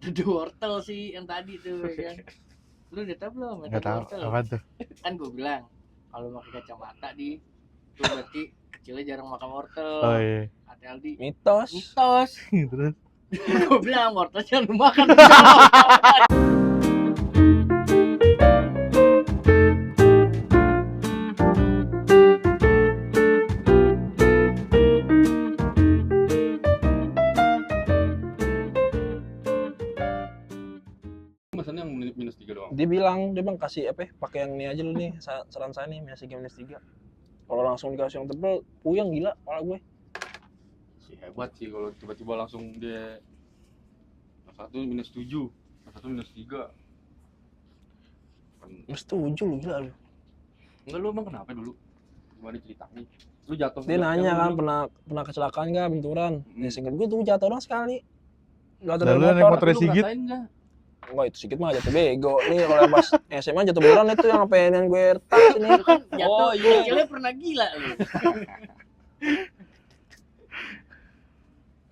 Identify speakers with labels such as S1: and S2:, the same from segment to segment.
S1: metode wortel sih yang tadi tuh ya kan. Lu udah tau belum metode
S2: Nggak tahu
S1: wortel?
S2: apa tuh.
S1: Kan gue bilang kalau pakai kacamata di tuh berarti kecilnya jarang makan wortel.
S2: Oh iya.
S1: Hati-hati.
S3: Mitos.
S2: Terus
S1: Gue bilang wortel jangan lu makan.
S4: Maksudnya yang -3 doang.
S3: Dia bilang kasih apa? Pakai yang ini aja lu nih. Saran saya nih -3. Kalau langsung dikasih yang tebel, puyeng gila kepala gue.
S4: Si hebat sih kalau tiba-tiba langsung dia yang satu -7, yang satu -3.
S3: Setuju lu gila lu.
S4: Enggak, lu emang kenapa dulu? Gimana ceritanya? Lu jatuh.
S3: Dia nanya kan
S4: dulu.
S3: pernah kecelakaan enggak benturan. Ya singkat gue tuh jatuh doang sekali. Jatuh
S2: Lalu
S3: dari
S2: naik
S3: motor.
S2: motor
S4: Lu
S2: Sigit.
S4: ngerasain nggak?
S3: Enggak, itu Sigit mah jatuh bego. Nih kalau yang pas SMA jatuh beneran itu yang pengen gue retas ini.
S1: Lu kan jatuh,
S4: Oh, iya.
S1: kecilnya pernah gila lu.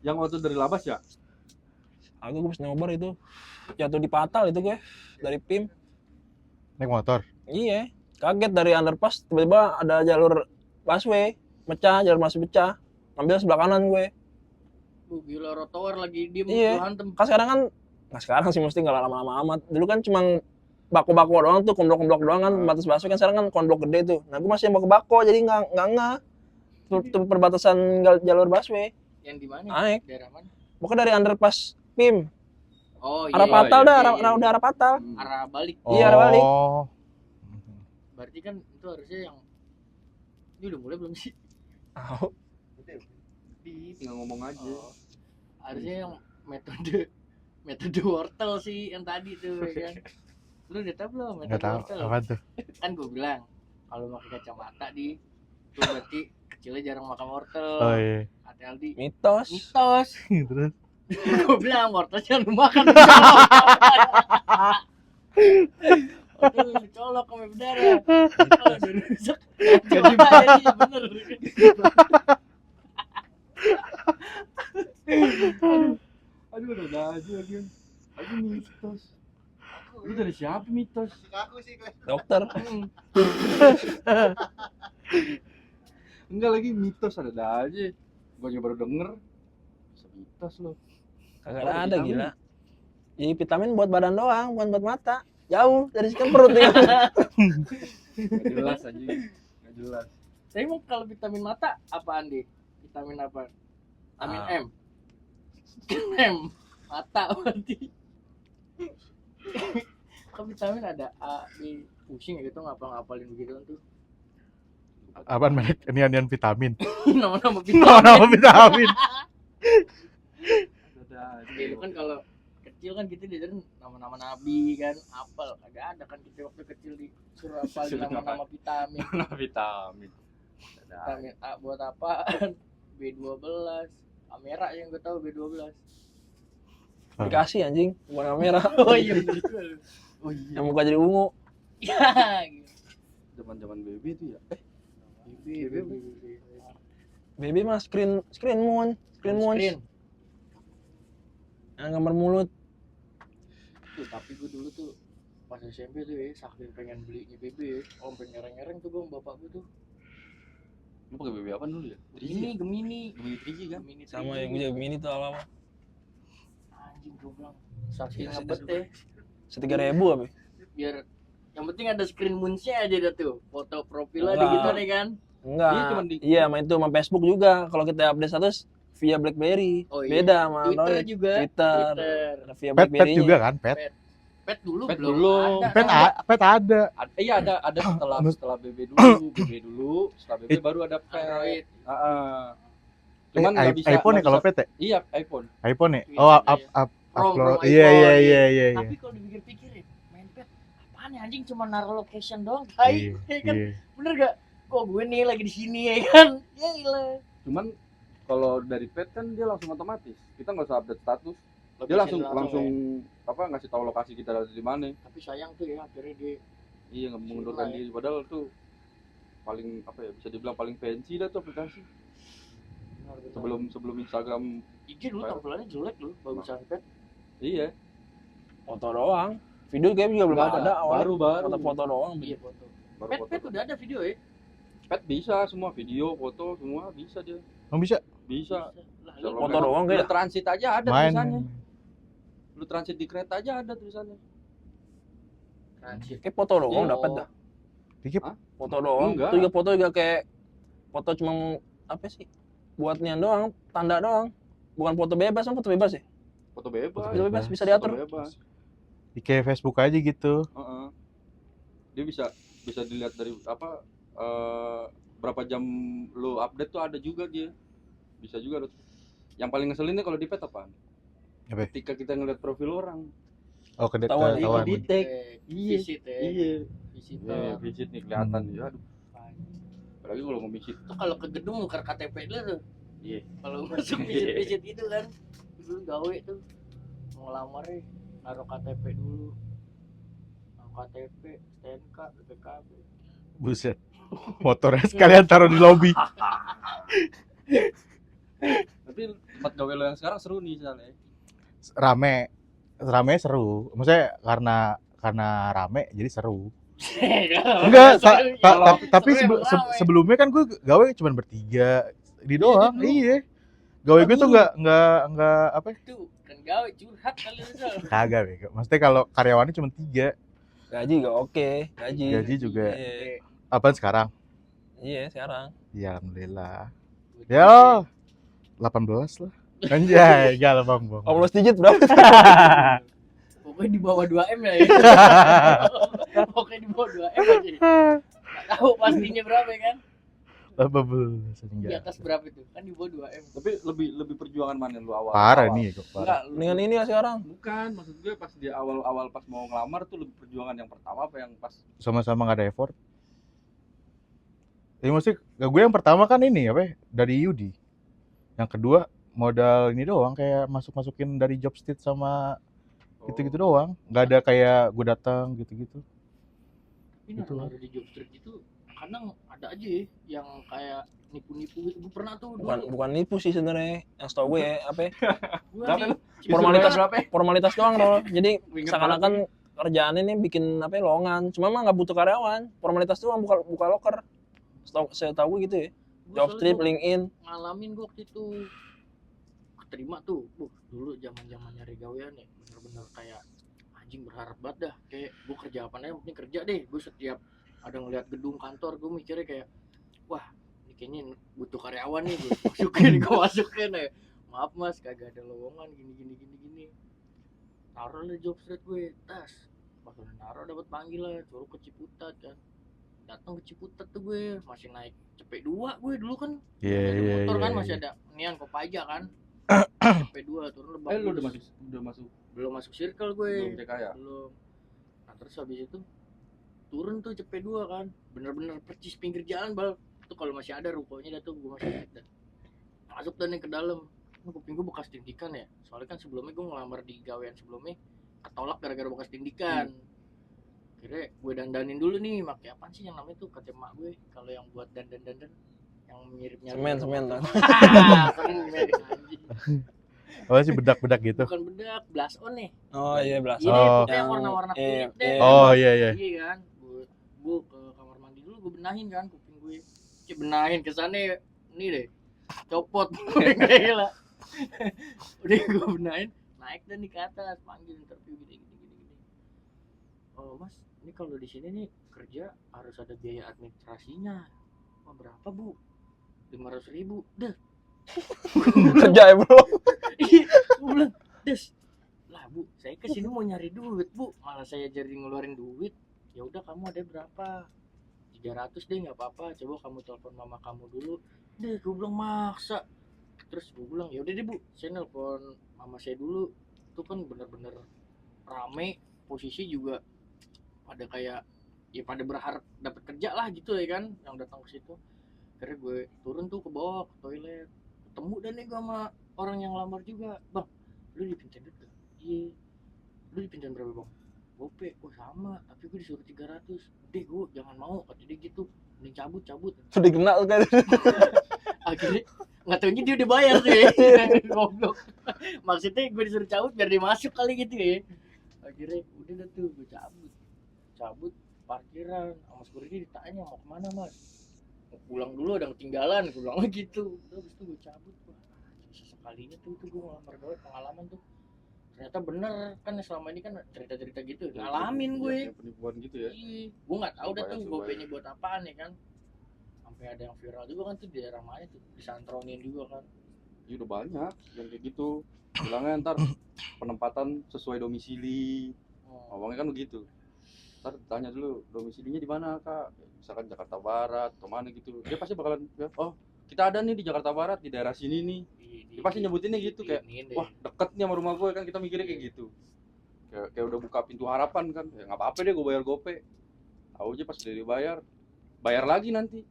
S4: Yang waktu dari Labas ya?
S3: Aku pas nyobar itu jatuh di Patal itu gue dari PIM.
S2: Naik motor.
S3: Iya, kaget dari underpass tiba-tiba ada jalur busway pecah, jalur masuk pecah. Ambil sebelah kanan gue.
S1: Gila rotower lagi diem
S3: Iya.
S1: lu hantem.
S3: Kan sekarang kan nggak sekarang sih mesti nggak lama-lama amat. Dulu kan cuma bako-bako doang tuh, komblok-komblok doang kan, batas busway kan sekarang kan komblok gede tuh. Nah, gue masih yang bako-bako jadi nggak tuh perbatasan jalur busway.
S1: Yang di mana?
S3: Naik.
S1: Daerah mana?
S3: Pokoknya dari underpass PIM.
S1: Oh iya.
S3: Arah Patal
S4: iya,
S3: dah,
S1: iya.
S3: udah arah Patal.
S1: Arah balik.
S3: Iya, ada balik.
S2: Oh.
S1: Berarti kan itu harusnya yang ini udah mulai belum sih?
S3: Oh,
S4: Tinggal ngomong aja.
S1: Oh. Harusnya yang metode wortel sih yang tadi tuh ya kan. Lu udah tau belum metode
S2: Nggak tahu
S1: wortel?
S2: apa tuh.
S1: Kan gue bilang kalau pakai kacamata di tuh berarti kecilnya jarang makan wortel.
S2: Oh iya.
S1: Hati-hati.
S3: mitos.
S2: Terus
S1: Gue bilang wortel jangan lu makan. Wortel lu colok sama berdarah. Kalau udah rusak jadi bayarnya bener.
S4: Aduh, udah aja lagi. Aduh, mitos. Lu dari siapa mitos?
S3: Dokter.
S4: Enggak, lagi mitos ada aja. Gua juga baru denger. Bisa mitos lo.
S3: Kagak
S4: Oh,
S3: ada
S4: vitamin.
S3: gila. Ini vitamin buat badan doang, bukan buat mata. Jauh dari situ perut ya.
S4: Nggak jelas aja. Nggak jelas.
S1: Tapi emang kalau vitamin mata apaan deh? Vitamin apa? Vitamin
S3: Ah.
S1: M. M mata berarti. Kok vitamin ada A, B, pusing ya gitu ngapalin begitu tuh.
S2: apaan merek inian vitamin.
S1: Nama-nama
S2: Nama
S1: vitamin.
S2: vitamin.
S4: Ada aja.
S1: Itu kan kalau kecil kan kita diajarin nama-nama nabi kan, apel kagak ada kan kita waktu kecil disuruh apalin
S4: Disuruh
S1: nama-nama vitamin.
S4: vitamin. Ada aja.
S1: Vitamin A buat apaan? B12. Kamera yang gue tahu B12.
S3: Dikasih anjing, warna merah.
S1: Oh iya bener juga lu.
S4: Oh iya.
S3: Yang muka jadi ungu.
S1: Ya, gitu.
S4: Zaman-zaman BB itu ya.
S3: Baby mah screen moon.
S1: Screen.
S3: Yang gambar mulut.
S1: Tuh, tapi gue dulu tuh pas SMP tuh ya, saking pengen belinya BB ya, sampai ngereng-ngereng tuh gue sama bapak gue tuh.
S4: Lu pakai BB apa dulu ya?
S1: Gemini,
S4: Gemini 3G kan?
S1: Gemini
S3: Sama
S1: 3G.
S3: yang gue juga mini tuh apa?
S1: Anjing gue bilang, saking
S3: Iya,
S1: ngebet ya,
S3: $3.000 apa?
S1: biar yang penting ada screen moonsnya aja dah tuh, foto profilnya
S3: Enggak.
S1: di gitu nih kan.
S3: Enggak.
S4: Iya, cuman di-
S3: Iya, main itu sama Facebook juga. Kalau kita update status via BlackBerry.
S1: Oh, iya.
S3: Beda sama
S1: Twitter
S3: Android.
S1: juga.
S3: Twitter.
S1: Twitter.
S3: Ada via
S2: Pet
S3: BlackBerry.
S2: juga kan, pet.
S1: Pet dulu
S4: Pet
S1: belum
S4: dulu.
S1: ada.
S2: Pet ada.
S4: Iya, ada setelah BB dulu, setelah BB baru ada
S1: Android.
S4: Cuman nggak bisa.
S2: iPhone ya
S4: nggak
S2: kalau
S4: bisa-
S2: pet ya?
S4: Iya, iPhone.
S2: iPhone ya?
S1: Iya,
S2: Oh,
S1: iya.
S2: upload.
S1: From
S2: Iya,
S1: iPhone,
S2: iya,
S1: iya.
S2: iya.
S1: Tapi kalau dipikir-pikir ya, main pet apaan ya anjing, cuma naruh location doang. Tai, ya kan?
S2: Iya.
S1: Bener gak? Kok gue nih lagi di sini ya kan? Ya ilah.
S4: Cuman kalau dari pet kan dia langsung otomatis. Kita nggak usah update status. Dia langsung apa ngasih tahu lokasi kita ada di mana.
S1: Tapi sayang tuh ya akhirnya dia
S4: Iya, nggak mengundurkan
S1: Gila ya.
S4: diri. Padahal tuh paling apa ya, bisa dibilang paling fancy dah tuh aplikasi. Sebelum Instagram.
S1: IG dulu tampilannya jelek loh, bagusan pet.
S4: Iya.
S3: Foto doang. Video kayak juga belum
S4: Nggak
S3: ada awalnya.
S4: baru
S3: Foto-foto doang.
S1: Iya foto.
S4: baru foto.
S1: Pet udah ada video ya?
S4: Pet bisa semua, video foto semua bisa dia,
S2: Emang bisa
S4: bisa.
S1: Lah,
S4: Kalau
S3: Foto
S4: memang
S3: doang
S4: lu
S3: kayak.
S4: transit aja ada
S2: main.
S4: tulisannya, lu transit di kereta aja ada tulisannya.
S1: transit.
S3: Kayak foto doang
S4: Iya.
S3: dapat dah.
S2: Dikit.
S4: Hah?
S3: Foto doang.
S4: Enggak.
S3: Itu juga foto juga kayak foto cuma apa sih? Buat nian doang, tanda doang. Bukan foto bebas, kan foto bebas ya?
S4: Foto bebas,
S3: Foto bebas bisa
S4: foto
S3: diatur.
S4: bebas.
S2: Di kayak Facebook aja gitu.
S4: Heeh. Dia bisa dilihat dari apa, berapa jam lu update tuh ada juga dia, bisa juga. Yang paling ngeselinnya kalau di pet apaan?
S2: Apa?
S4: Ketika kita ngeliat profil orang.
S2: Oh,
S3: Ketahuan,
S2: ketahuan.
S4: Di tag.
S1: Iya. Visit ya.
S4: Iya.
S1: Visitor.
S4: Visit nih kelihatan
S2: Hmm.
S4: ya. Aduh, apalagi kalau mau visit.
S1: Itu kalau ke gedung nuker KTP dulu tuh.
S4: Iya.
S1: Kalau masuk visit gitu kan. Dulu gawe tuh. Mau ngelamar nih, naruh KTP dulu. Naruh KTP, STNK, BPKB.
S2: Buset. Motornya sekalian taruh di lobi.
S4: Tapi tempat gawe lo yang sekarang seru nih misalnya.
S2: Rame seru. Maksudnya karena rame jadi seru.
S1: Enggak,
S2: Tapi
S1: seru emang rame.
S2: sebelumnya kan gue gawe cuma bertiga di doang.
S1: dulu.
S2: Iya. Gawe gue tuh nggak apa?
S1: Tuh, kan gawe curhat kali itu.
S2: Kagak bego. Maksudnya kalau karyawannya cuma 3.
S3: Gaji juga oke, gaji.
S2: Gaji juga.
S3: Iya,
S2: Apaan sekarang?
S3: iya sekarang.
S2: Ya alhamdulillah. Ya 18 lah. Anjay, enggak lah Bang.
S3: 18 digit berapa?
S1: Pokoknya di bawah 2M ya. Pokoknya di bawah 2M aja. Nggak tahu pastinya berapa ya kan?
S2: 18
S1: Di
S2: enggak.
S1: atas berapa itu? Kan di bawah 2M.
S4: Tapi lebih perjuangan mana yang lu awal?
S2: Parah
S4: awal?
S2: nih kok, parah.
S4: Enggak,
S3: Dengan ini lah sekarang.
S4: bukan, maksud gue pas di awal pas mau ngelamar tuh lebih perjuangan yang pertama apa yang pas
S2: Sama-sama enggak ada effort. Ya mesti gue yang pertama kan ini apa ya, dari Yudi. Yang kedua modal ini doang kayak masukin dari job street sama gitu-gitu doang. Enggak ada kayak gue datang gitu-gitu.
S1: Ini
S2: Gitu.
S1: naruh di job street itu kadang ada aja ya yang kayak nipu-nipu gitu. Gue pernah tuh
S3: Bukan nipu sih sebenarnya. Yang setahu gue ya, apa ya,
S1: Gua
S4: Berapa
S1: di
S4: lu?
S3: Formalitas.
S4: berapa?
S3: formalitas doang loh. Jadi
S4: Ingat
S3: seakan-akan kerjaan ini bikin apa ya, lowongan. Cuma mah nggak butuh karyawan. Formalitas doang, buka loker. Setahu gue gitu ya.
S1: Gua
S3: Jobstreet,
S1: soalnya
S3: LinkedIn.
S1: ngalamin gue waktu itu keterima tuh. Dulu zaman nyari gawean ya bener-bener kayak anjing berharap banget dah. Kayak gue kerja apa aja, yang penting kerja deh. Gue setiap ada ngeliat gedung kantor gue mikirnya kayak wah ini kayaknya butuh karyawan nih, gue masukin ya. Maaf mas kagak ada lowongan gini. Taruh lah job street gue tas. Bakalan naruh dapat panggilan suruh ke Ciputat kan. Datang ke Ciputat tuh gue masih naik cepet 2 gue dulu kan.
S2: Iya
S1: Ada
S2: iya
S1: motor
S2: iya.
S1: kan
S2: iya.
S1: masih ada nian Kopaja kan. cepet 2 turun Lebak.
S4: Lu
S1: Bulus.
S4: udah masuk
S1: Belum masuk circle gue.
S4: belum TK ya?
S1: Belum. Nah terus habis itu turun tuh cepet 2 kan. Bener-bener percis pinggir jalan bal. Itu kalau masih ada rukonya dah tuh gue masuk dah. Masuk dan ke dalam. Kuping gue bekas tindikan ya. Soalnya kan sebelumnya gue ngelamar di gawean sebelumnya ketolak gara-gara bekas tindikan. Kira gue dandanin dulu nih, pakai apaan sih yang namanya tuh kata emak gue kalau yang buat dandan yang miripnya
S3: Semen kan.
S2: Oh sih bedak-bedak gitu.
S1: Bukan bedak, blush on nih.
S3: Oh iya, belas.
S1: Iya,
S2: Oh.
S1: pokoknya yang warna-warna kulit deh.
S2: Oh iya iya.
S1: Iya kan, gue ke kamar mandi dulu, gue benahin kan kuping gue. Benahin kesannya ini deh, copot gila. Udah gue benahin, naik dan di ke atas, panggil interview gini. Oh mas, ini kalau di sini nih kerja harus ada biaya administrasinya. Oh, berapa bu? 500.000. Dah.
S3: Kerja ya bro.
S1: Iya, gue bilang, des. Lah bu, saya kesini mau nyari duit bu, malah saya jadi ngeluarin duit. Ya udah kamu ada berapa? 300 deh nggak apa-apa. Coba kamu telepon mama kamu dulu. Deh, gue bilang maksa. Terus gue bilang ya udah deh bu, saya nelpon mama saya dulu. Itu kan bener-bener rame, posisi juga pada kayak ya pada berharap dapat kerja lah gitu ya kan, yang datang ke situ. Akhirnya gue turun tuh ke bawah ke toilet, ketemu dan nih gue sama orang yang lamar juga. Bang, lu dipintain duit gak? Iya. Lu dipintain berapa bang? Gope. Oh sama, tapi gue disuruh 300. Deh gue jangan mau, kata dia gitu. Mending cabut.
S3: Sudah kenal kan.
S1: Akhirnya nggak taunya dia udah bayar tuh ya. Goblok. Maksudnya gue disuruh cabut biar dia masuk kali gitu ya. Akhirnya udah dah tuh gue cabut parkiran sama security, ditanya mau kemana mas, mau pulang dulu ada ketinggalan, gue bilang gitu. Udah habis itu gue cabut. Wah, sesekalinya tuh gue ngelamar gawe, pengalaman tuh ternyata bener kan. Selama ini kan cerita-cerita gitu ngalamin gue.
S4: Ya, penipuan gitu ya.
S1: Gue nggak tahu dah tuh
S4: Surabaya.
S1: gopenya buat apaan ya kan. Sampai ada yang viral juga kan tuh di daerah mana tuh, disantronin juga kan.
S4: Ya udah banyak yang kayak gitu. Bilangnya ntar penempatan sesuai domisili. Ngomongnya kan begitu. Ntar tanya dulu domisilinya di mana kak, misalkan Jakarta Barat kemana gitu, dia pasti bakalan ya, oh kita ada nih di Jakarta Barat di daerah sini nih. Dia pasti nyebutinnya gitu kayak wah deket nih sama rumah gue kan, kita mikirnya kayak gitu. Kayak udah buka pintu harapan kan, ya nggak apa-apa deh gue bayar GoPay. Tahu aja pas udah bayar lagi nanti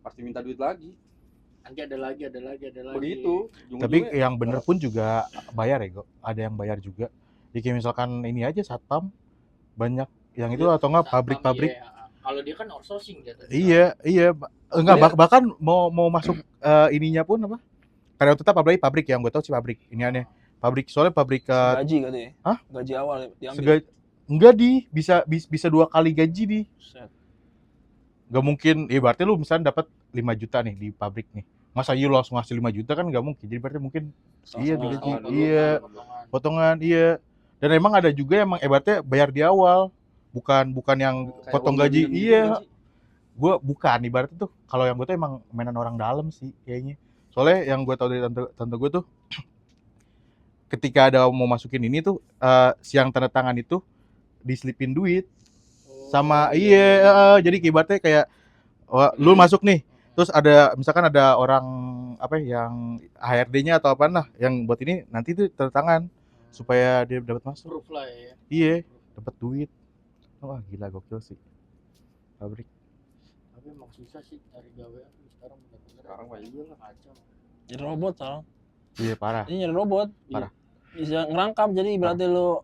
S4: pasti minta duit lagi.
S1: Nanti ada lagi.
S4: Begitu.
S2: Tapi yang bener pun juga bayar ya, Go. Ada yang bayar juga. Jadi kayak misalkan ini aja satpam banyak yang itu atau enggak pabrik-pabrik.
S1: Iya. Kalau dia kan outsourcing jatuhnya.
S2: Iya. Enggak bahkan mau masuk ininya pun apa? Karyawan tetap apalagi pabrik yang gue tahu sih pabrik. Ini aneh. Pabrik soalnya pabrik
S3: Gaji katanya.
S2: Hah?
S3: Gaji awal diambil.
S2: enggak bisa 2 kali gaji di.
S3: Set.
S2: Gak mungkin, berarti lu misalnya dapat 5 juta nih di pabrik nih. Masa lu langsung ngasih 5 juta kan gak mungkin. Jadi berarti mungkin iya digaji. Iya. Potongan iya. Dan emang ada juga emang berarti bayar di awal. Bukan yang
S4: Kayak
S2: potong
S4: uang
S2: gaji.
S4: jaminan gitu
S2: Iya.
S4: kan sih?
S2: Gue bukan ibaratnya tuh kalau yang gue tuh emang mainan orang dalam sih kayaknya. Soalnya yang gue tahu dari tante gue tuh ketika ada mau masukin ini tuh siang tanda tangan itu diselipin duit sama jadi ibaratnya kayak lu masuk nih terus ada misalkan ada orang apa yang HRD-nya atau apa nah yang buat ini nanti tuh tanda tangan supaya dia dapat masuk.
S1: Proof lah ya.
S2: Iya, dapat duit. Wah, gila gokil sih. Pabrik.
S1: Tapi emang susah sih cari gawe sekarang, bener-bener
S4: Sekarang mah iya lah.
S1: kacau.
S3: Jadi robot soalnya.
S2: Iya, parah.
S3: Ini nyari robot.
S2: Parah.
S3: Bisa ngerangkap, jadi berarti lu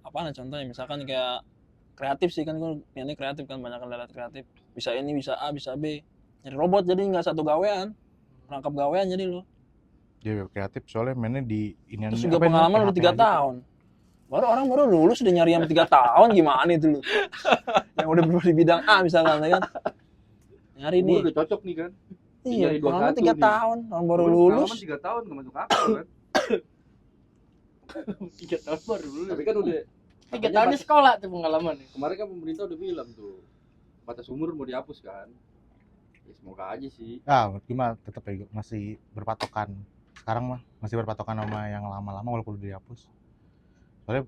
S3: apaan contohnya misalkan kayak kreatif sih kan, gue ini kreatif kan, banyak kan kreatif. Bisa ini, bisa A, bisa B. Nyari robot jadi nggak satu gawean. Rangkap gawean jadi lu.
S2: Dia kreatif soalnya mainnya di ini.
S3: Terus juga pengalaman udah 3 tahun. Orang baru lulus udah nyari yang 3 tahun, gimana itu lu? Yang udah di bidang A misalkan ya kan. Nyari
S4: Gue
S3: nih.
S4: udah cocok nih kan.
S3: Iya,
S4: nyari
S3: pengalaman
S4: 21
S3: 3
S4: nih.
S3: tahun, orang baru
S4: Gua
S3: lulus.
S4: pengalaman 3 tahun nggak masuk akal kan.
S1: 3 tahun baru lulus.
S4: Tapi kan udah
S1: 3 tahun di sekolah tuh pengalaman.
S4: kemarin kan pemerintah udah bilang tuh batas umur mau dihapus kan. Ya semoga aja sih.
S2: Cuma tetap ya masih berpatokan. Sekarang mah masih berpatokan sama yang lama-lama walaupun udah dihapus. Soalnya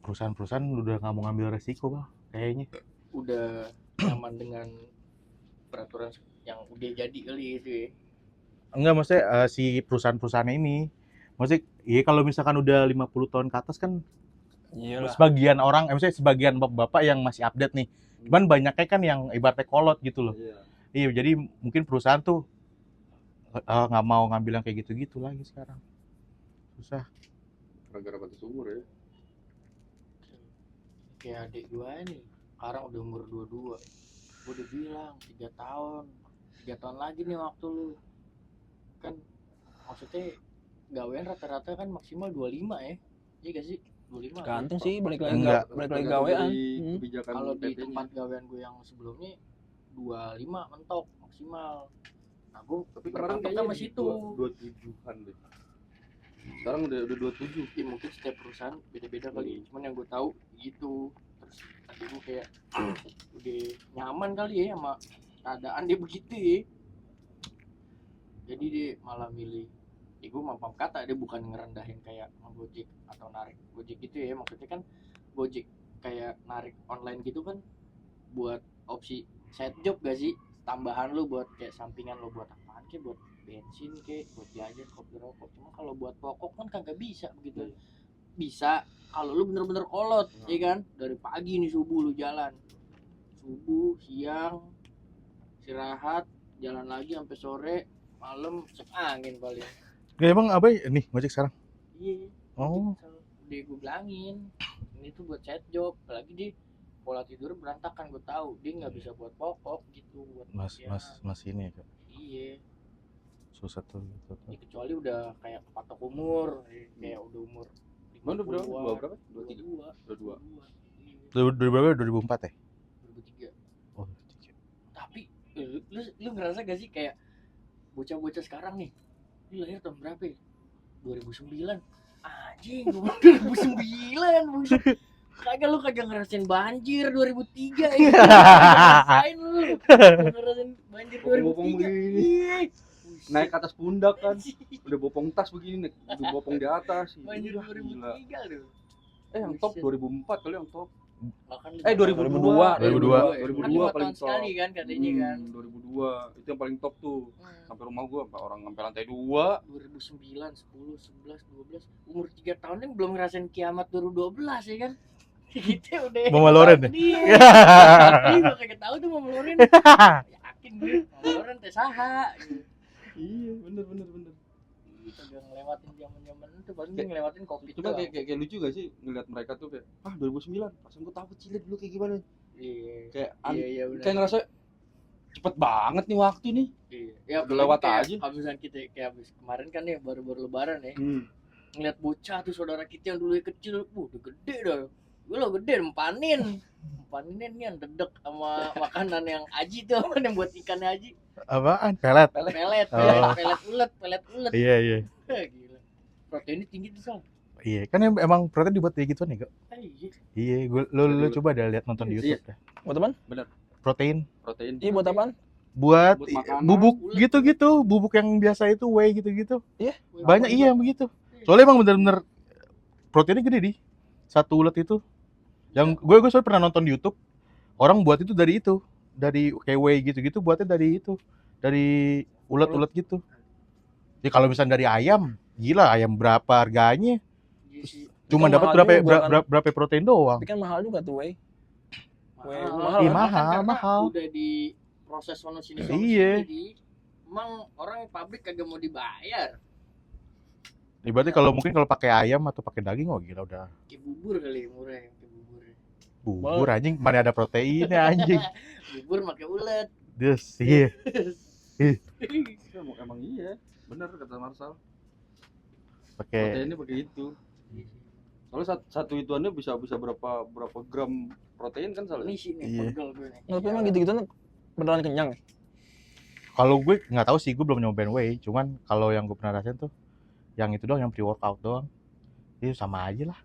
S2: perusahaan udah nggak mau ngambil resiko bang, kayaknya.
S1: Udah nyaman dengan peraturan yang udah jadi kali itu ya.
S2: Enggak, maksudnya si perusahaan-perusahaan ini. Maksudnya iya kalau misalkan udah 50 tahun ke atas kan
S3: Iyalah.
S2: sebagian orang, maksudnya sebagian bapak-bapak yang masih update nih. Cuman banyaknya kan yang ibaratnya kolot gitu loh. Iya, jadi mungkin perusahaan tuh nggak mau ngambil yang kayak gitu-gitu lagi sekarang. Susah.
S4: Gara-gara batas umur ya.
S1: Kayak adik gua nih, sekarang udah umur 22. Gua udah bilang 3 tahun. 3 tahun lagi nih waktu lu. Kan maksudnya gawean rata-rata kan maksimal 25 ya. Iya gak sih? 25.
S3: Gantung sih, balik lagi
S2: Enggak.
S3: balik lagi gawean.
S4: Kebijakan
S1: Kalau di
S4: PT-nya.
S1: tempat gawean gue yang sebelumnya 25 mentok maksimal. Nah, gue
S4: Tapi kemarin kayaknya
S1: sama situ.
S4: 27-an deh. Sekarang udah 27.
S1: Ya, mungkin setiap perusahaan beda-beda kali. Cuman yang gue tahu gitu. Terus tadi gue kayak udah nyaman kali ya sama keadaan dia begitu ya. Jadi dia malah milih. Ya gue maaf kata, dia bukan ngerendahin kayak Gojek atau narik Gojek gitu ya. Maksudnya kan Gojek kayak narik online gitu kan buat opsi side job gak sih? Tambahan lu buat kayak sampingan lu buat apaan, kayak buat bensin kayak buat jajan, kopi rokok. Cuma kalau buat pokok kan kagak bisa begitu. Bisa kalau lu bener-bener kolot, ya kan? Dari pagi nih subuh lu jalan. Subuh, siang, istirahat, jalan lagi sampai sore, malam cek angin paling.
S2: Ya emang apa ya? Nih ngojek sekarang?
S1: Iya.
S2: Oh.
S1: Udah gue bilangin, ini tuh buat side job, apalagi dia pola tidur berantakan, gue tahu dia nggak bisa buat pokok gitu, buat
S2: Mas ini ya Kak.
S1: Iya.
S2: Susah tuh gitu.
S1: Ya, kecuali udah kayak kepatok umur, kayak udah umur
S4: Mana berapa?
S1: 50-an.
S4: Dua berapa? 23.
S1: 22.
S4: 22.
S2: 2004 ya?
S1: 2003.
S2: Oh,
S1: Tapi lu ngerasa gak sih kayak bocah-bocah sekarang nih, lu lahir tahun berapa ya? 2009. Anjing, lu 2009 buset. Lu kagak ngerasain banjir 2003 ya. Ngerasain lu. Lu ngerasain banjir 2003.
S4: Bopong-bopong begini.
S1: Ih, buset.
S4: Naik ke atas pundak kan. Udah bopong tas begini, udah bopong di atas.
S1: Banjir
S4: Udah, gila.
S1: 2003 lu.
S4: Yang top 2004 kali yang top.
S1: Bahkan
S3: 2002.
S1: 2002
S4: 2002
S1: kan 5
S4: paling
S1: tahun
S4: top.
S1: sekali kan katanya kan.
S4: 2002 itu yang paling top tuh.
S1: Hmm.
S4: Sampai rumah gua orang sampai lantai 2.
S1: 2009, 10, 11, 12 umur 3 tahun ini belum ngerasain kiamat 2012 ya kan. Gitu udah.
S2: Mama Loren ya?
S1: Iya. Iya kagak tahu tuh Mama Loren. Yakin gue Mama Loren teh saha gitu.
S4: Iya, bener.
S1: Kita udah ngelewatin zaman-zaman itu paling dia ngelewatin Covid
S4: Cuma
S1: doang.
S4: kayak lucu gak sih ngeliat mereka tuh kayak 2009 pas gua tahu kecil dulu kayak gimana.
S1: Iya.
S4: Kayak
S1: Iya benar.
S4: kayak ngerasa cepet banget nih waktu nih.
S1: Iya. Ya
S4: Udah lewat
S1: kayak
S4: aja.
S1: Kalau misalnya kita kayak abis kemarin kan ya baru-baru lebaran ya.
S4: Hmm.
S1: Ngeliat bocah tuh saudara kita yang dulu kecil, udah gede dah. Gue lo gede empanin nih yang dedek sama makanan yang aji tuh yang buat ikannya aji.
S2: Apaan? Pelet.
S1: Pelet
S2: Oh.
S1: ulet.
S2: Iya.
S1: Gila. Proteinnya tinggi tuh Sal.
S2: Iya, kan emang protein dibuat kayak gituan ya, kok.
S1: Iya.
S2: Iya, lu coba dah lihat nonton di
S4: Iya.
S2: YouTube dah.
S3: Buat apaan?
S2: Protein
S4: Protein.
S3: Iya buat apaan?
S2: buat
S4: Buat makanan,
S2: bubuk
S1: ulet.
S2: gitu-gitu, bubuk yang biasa itu whey gitu-gitu. Banyak
S1: Apa
S2: iya yang begitu. Soalnya emang bener-bener proteinnya gede di satu ulet itu. Yang gue soalnya pernah nonton di YouTube, orang buat itu dari kayak whey gitu-gitu, buatnya dari ulet-ulet gitu. Ya kalau misalnya dari ayam, gila ayam berapa harganya?
S1: Iya sih.
S2: Cuma
S3: Kan
S2: dapat
S3: mahal juga kan.
S2: berapa protein doang.
S3: Tapi kan mahal juga tuh, weh.
S1: Mahal.
S2: Iya,
S1: Karena
S2: mahal.
S1: Udah di proses sono sini
S2: Iya.
S1: sini. Emang orang pabrik kagak mau dibayar.
S2: Ibaratnya kalau mungkin kalau pakai ayam atau pakai daging, oh gila udah
S1: Kayak bubur kali murah kayak bubur.
S2: bubur anjing, mana ada proteinnya anjing.
S1: Bubur pakai ulet.
S2: Yes, iya.
S4: Emang iya. Bener kata Marsal.
S2: Pakai
S4: Proteinnya pakai itu. Soalnya satu ituannya bisa berapa gram protein kan
S1: Ini
S4: soalnya.
S1: sih nih
S2: Iya.
S1: pegel gue nih.
S3: Tapi emang gitu-gitu beneran kenyang ya?
S2: kalau gue nggak tahu sih, gue belum nyobain whey, cuman kalau yang gue pernah rasain tuh yang itu doang, yang pre workout doang. Itu sama aja lah,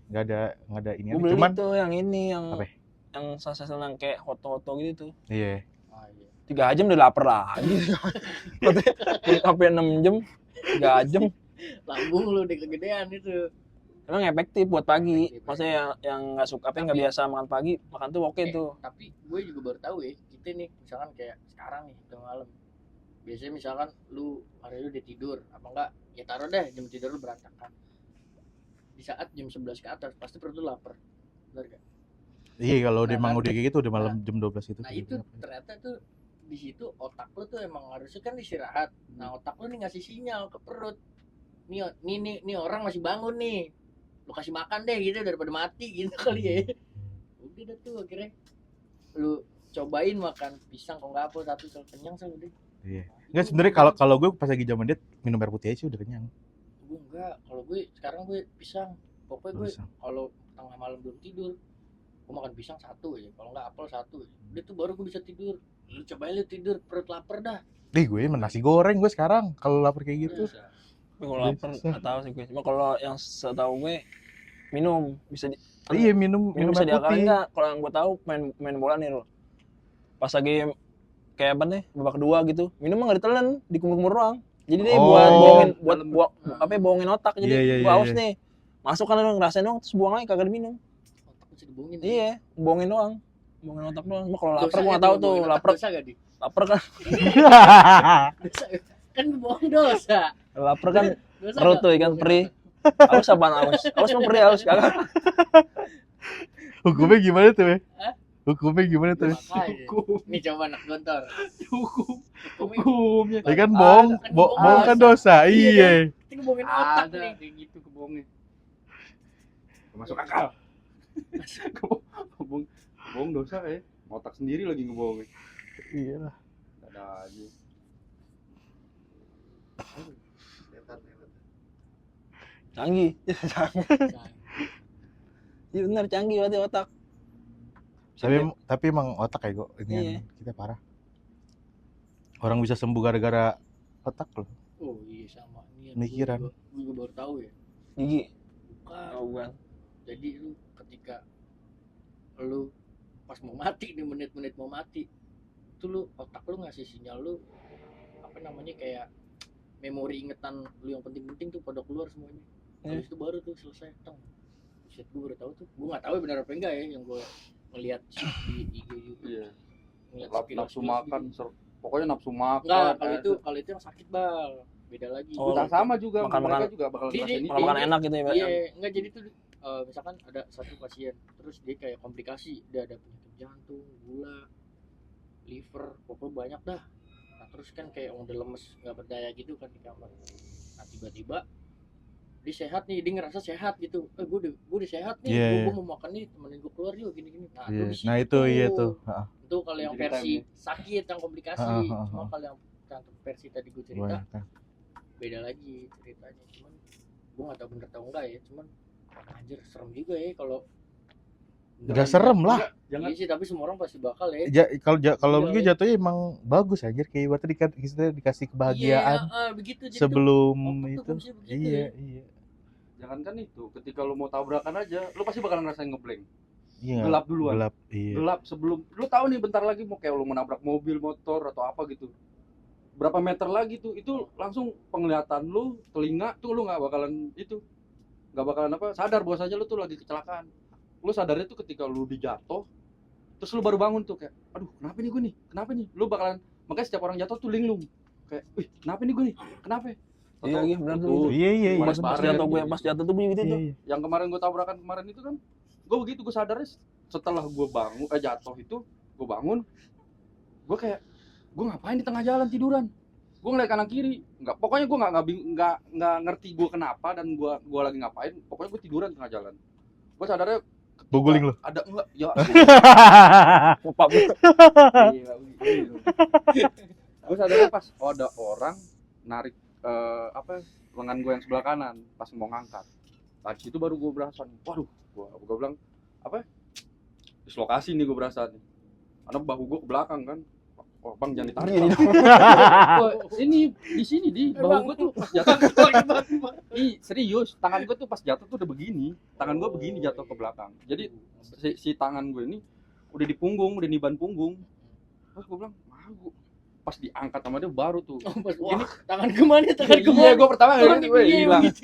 S2: nggak ada ini.
S3: Gue beli
S2: Cuman
S3: tuh yang ini yang
S2: apa ya?
S3: yang sasetan kayak hoto-hoto gitu tuh.
S2: Iya.
S3: 3 jam udah lapar lagi. Sampai 6 jam, 3 jam.
S1: Lambung lu udah kegedean itu.
S3: Emang efektif buat pagi.
S1: Efektif.
S3: Maksudnya yang nggak suka, nggak
S1: Tapi-
S3: biasa makan pagi, makan tuh oke tuh.
S1: Tapi gue juga baru tahu ya, kita nih misalkan kayak sekarang nih udah malam. Biasanya misalkan lu hari lu udah tidur, apa enggak? Ya taruh deh jam tidur lu berantakan. Di saat jam 11 ke atas pasti perut lu lapar. Benar gak?
S2: Iya, kalau
S1: Nah,
S2: emang
S1: kan?
S2: udah kayak gitu udah malam jam 12 itu.
S1: Nah itu ternyata tuh di situ otak lu tuh emang harusnya kan istirahat. Nah otak lu nih ngasih sinyal ke perut. Nih orang masih bangun nih. Lu kasih makan deh gitu daripada mati gitu kali ya. Udah dah tuh akhirnya lu cobain makan pisang kok nggak apa tapi kalau kenyang sih udah.
S2: Iya. Enggak, sebenarnya kalau gue pas lagi zaman diet minum air putih aja sih udah kenyang.
S1: Gue enggak, kalau gue sekarang gue pisang. Pokoknya gue
S2: Pisang.
S1: kalau tengah malam belum tidur, gue makan pisang satu aja. Kalau nggak apel satu aja. Udah tuh baru gue bisa tidur. Lu cobain lu tidur perut lapar dah.
S2: Gue nasi goreng gue sekarang kalau lapar kayak gitu.
S1: Bisa.
S3: Tapi kalau lapar nggak tahu sih gue. Cuma kalau yang setahu gue minum bisa
S2: Iya, minum
S3: bisa
S2: air
S3: diakalin
S2: putih.
S3: nggak? Kalau yang gue tahu main bola nih lo. Pas lagi kayak apa nih babak kedua gitu, minum mah nggak ditelan, dikumur-kumur doang. Jadi dia
S2: Oh.
S3: buat bohongin otak. Jadi
S2: Iya,
S3: gua haus
S2: iya.
S3: nih. Masuk kan lo ngerasain doang terus buang lagi kagak diminum.
S1: Otak bisa dibohongin.
S3: Iya, bohongin doang. Bohongin otak doang. Cuma kalau lapar
S1: Dosa
S3: gua
S1: ya
S3: nggak tahu
S1: tuh,
S3: tuh,
S1: bohongin otak,
S3: lapar
S1: dosa gak di?
S3: lapar kan
S1: Dosa kan bohong dosa.
S3: lapar kan
S1: Dosa
S3: perut
S1: nggak?
S3: tuh ikan
S1: Bohongin
S3: peri.
S1: otak.
S3: Haus apaan haus? Haus mah perih haus kagak.
S2: Hukumnya gimana tuh,
S1: Hah?
S2: Hukumnya gimana tuh?
S1: Makanya.
S4: Hukum,
S1: Nih coba anak gontor.
S4: hukum,
S1: Hukumnya
S4: hukumnya.
S2: Ya kan
S1: Ada,
S2: bohong,
S1: kan
S2: bohong kan
S1: dosa.
S2: dosa.
S1: Iya
S2: Iya.
S1: kita bohongin otak
S4: Ada
S1: nih.
S4: kayak gitu kebohongnya. Masuk akal. Kebohong, kebohong dosa ya. Otak sendiri lagi ngebohongin.
S2: Iya lah.
S4: Ada aja.
S3: Canggih.
S1: Nah,
S3: Iya benar canggih berarti otak.
S2: Tapi emang otak ya kok ini
S3: Iya.
S2: kita parah. Orang bisa sembuh gara-gara otak loh.
S1: oh iya sama ini
S2: Pemikiran.
S1: gue juga baru tahu ya.
S3: Gigi.
S1: Bukan.
S3: Oh bukan.
S1: Jadi lu ketika lu pas mau mati nih, menit-menit mau mati, itu lu otak lu ngasih sinyal lu apa namanya kayak memori ingetan lu yang penting-penting tuh pada keluar semuanya. Habis itu baru tuh selesai. Teng. Buset, gue baru tahu tuh. Gue nggak tahu ya benar apa enggak ya, yang gue ngelihat di IG YouTube.
S4: Iya.
S1: Ngeliat
S4: Nafsu
S1: sekilas
S4: makan,
S1: gitu.
S4: pokoknya nafsu makan.
S1: Enggak, kalau itu yang sakit bal. Beda lagi.
S3: Oh,
S4: Udah sama juga,
S3: makan-makan-
S4: mereka juga bakal
S1: Di-
S4: ngerasain itu.
S3: Makan enak gitu ya.
S1: Iya, enggak jadi tuh misalkan ada satu pasien terus dia kayak komplikasi, dia ada penyakit jantung, gula, liver, pokoknya banyak dah. Nah, terus kan kayak udah lemes, nggak berdaya gitu kan di kamar. Nah, tiba-tiba dia sehat nih, dia ngerasa sehat gitu. Gue udah sehat nih,
S2: Iya.
S1: gue mau makan nih, temenin gue keluar yuk gini-gini. Nah,
S2: Iya.
S1: di situ
S2: Nah itu iya tuh. Heeh.
S1: Itu kalau yang
S4: Ceritain
S1: versi
S4: nih.
S1: sakit, yang komplikasi.
S2: Heeh.
S1: Cuma kalau yang versi tadi gue cerita,
S2: Banyak.
S1: beda lagi ceritanya. Cuman gue nggak tahu bener atau enggak ya, cuman anjir serem juga ya kalau
S2: Udah serem lah.
S4: Jangan
S1: iya sih, tapi semua orang pasti bakal ya.
S2: Kalau
S1: Iya,
S2: begitu
S1: iya.
S2: jatuhnya emang bagus anjir, kayak berarti kita dikasih kebahagiaan
S1: Iya, begitu jadi
S2: sebelum
S1: tuh,
S2: itu.
S1: otak tuh bisa begitu
S2: Iya,
S1: ya.
S2: iya.
S4: jangankan itu, ketika lu mau tabrakan aja, lu pasti bakal ngerasain ngeblank.
S2: Iya.
S4: Gelap duluan.
S2: Gelap, iya.
S4: Gelap sebelum lu tahu nih bentar lagi mau kayak lu menabrak mobil, motor atau apa gitu. Berapa meter lagi tuh, itu langsung penglihatan lu, telinga tuh lu nggak bakalan sadar bahwasanya lu tuh lagi kecelakaan. Lu sadarnya tuh ketika lu dijatuh, terus lu baru bangun tuh kayak, aduh kenapa nih gue nih, kenapa nih, lu bakalan, makanya setiap orang jatuh tuh linglung kayak, wih kenapa nih gue nih, kenapa?
S3: Iya,
S4: Atau,
S3: iya, benar tuh.
S4: tuh,
S2: Iya, iya, iya.
S3: Pas
S4: Baret.
S3: jatuh tuh bunyi gitu
S2: Iya,
S3: tuh.
S2: iya.
S4: yang kemarin gue tabrakan kemarin itu kan, gue begitu, gue sadarnya setelah gue bangun, jatuh itu, gue bangun, gue kayak, gue ngapain di tengah jalan tiduran, gue ngeliat kanan kiri, pokoknya gue nggak ngerti gue kenapa dan gue lagi ngapain, pokoknya gue tiduran di tengah jalan, gue sadarnya ketika
S2: Boguling lu.
S4: ada enggak, ya
S3: Ngepap.
S4: gue sadarnya pas ada orang narik lengan gue yang sebelah kanan pas mau ngangkat. Nah, di situ baru gue berasa nih, waduh, gue bilang dislokasi nih gue berasa nih, karena bahu gue ke belakang kan. Oh bang jangan ditarik
S3: Ini
S4: bang. Gua, ini di sini di bahu gue tuh pas jatuh. Serius, tangan gue tuh pas jatuh tuh udah begini, tangan gue begini jatuh ke belakang. Jadi si tangan gue ini udah di punggung, udah di ban punggung. Terus gue bilang, malu. Pas diangkat sama dia baru tuh.
S1: Pas
S4: Wah.
S1: begini, tangan kemana, tangan
S4: Iya,
S1: kemana?
S4: gue pertama
S1: Tangan
S4: ngeliat,
S1: kemana,
S4: hilang.
S1: begitu.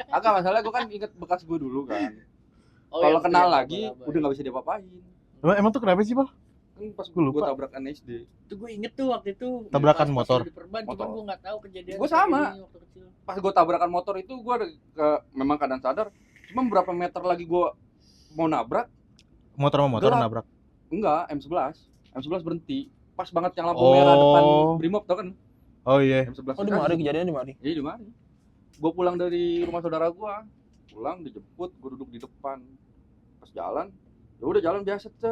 S4: Agak masalah gue kan inget bekas gue dulu kan.
S1: Oh,
S4: Kalau
S1: yang
S4: kenal
S1: itu ya,
S4: lagi,
S1: abal-abal.
S4: udah nggak bisa diapa-apain.
S2: Emang tuh kenapa sih, Bal?
S4: Kan pas
S2: Gua lupa.
S4: gue tabrakan SD.
S1: Itu gue inget tuh waktu itu
S2: Tabrakan
S1: pas
S2: motor.
S1: di perban, cuman
S4: Motor.
S1: gue nggak tahu kejadian
S4: Gua
S1: kayak
S4: sama.
S1: gini waktu kecil.
S4: Pas gue tabrakan motor itu gue memang keadaan sadar. Cuma berapa meter lagi gue mau nabrak,
S2: Motor sama motor
S4: Gelap.
S2: nabrak.
S4: enggak, M11 berhenti. Pas banget yang lampu merah depan Brimob, tau kan?
S2: Oh iya.
S4: M11.
S3: Oh di Mari kejadian di Mari.
S4: Iya di Mari. Gue pulang dari rumah saudara gue, pulang dijemput, gue duduk di depan. Pas jalan, ya udah jalan biasa cet.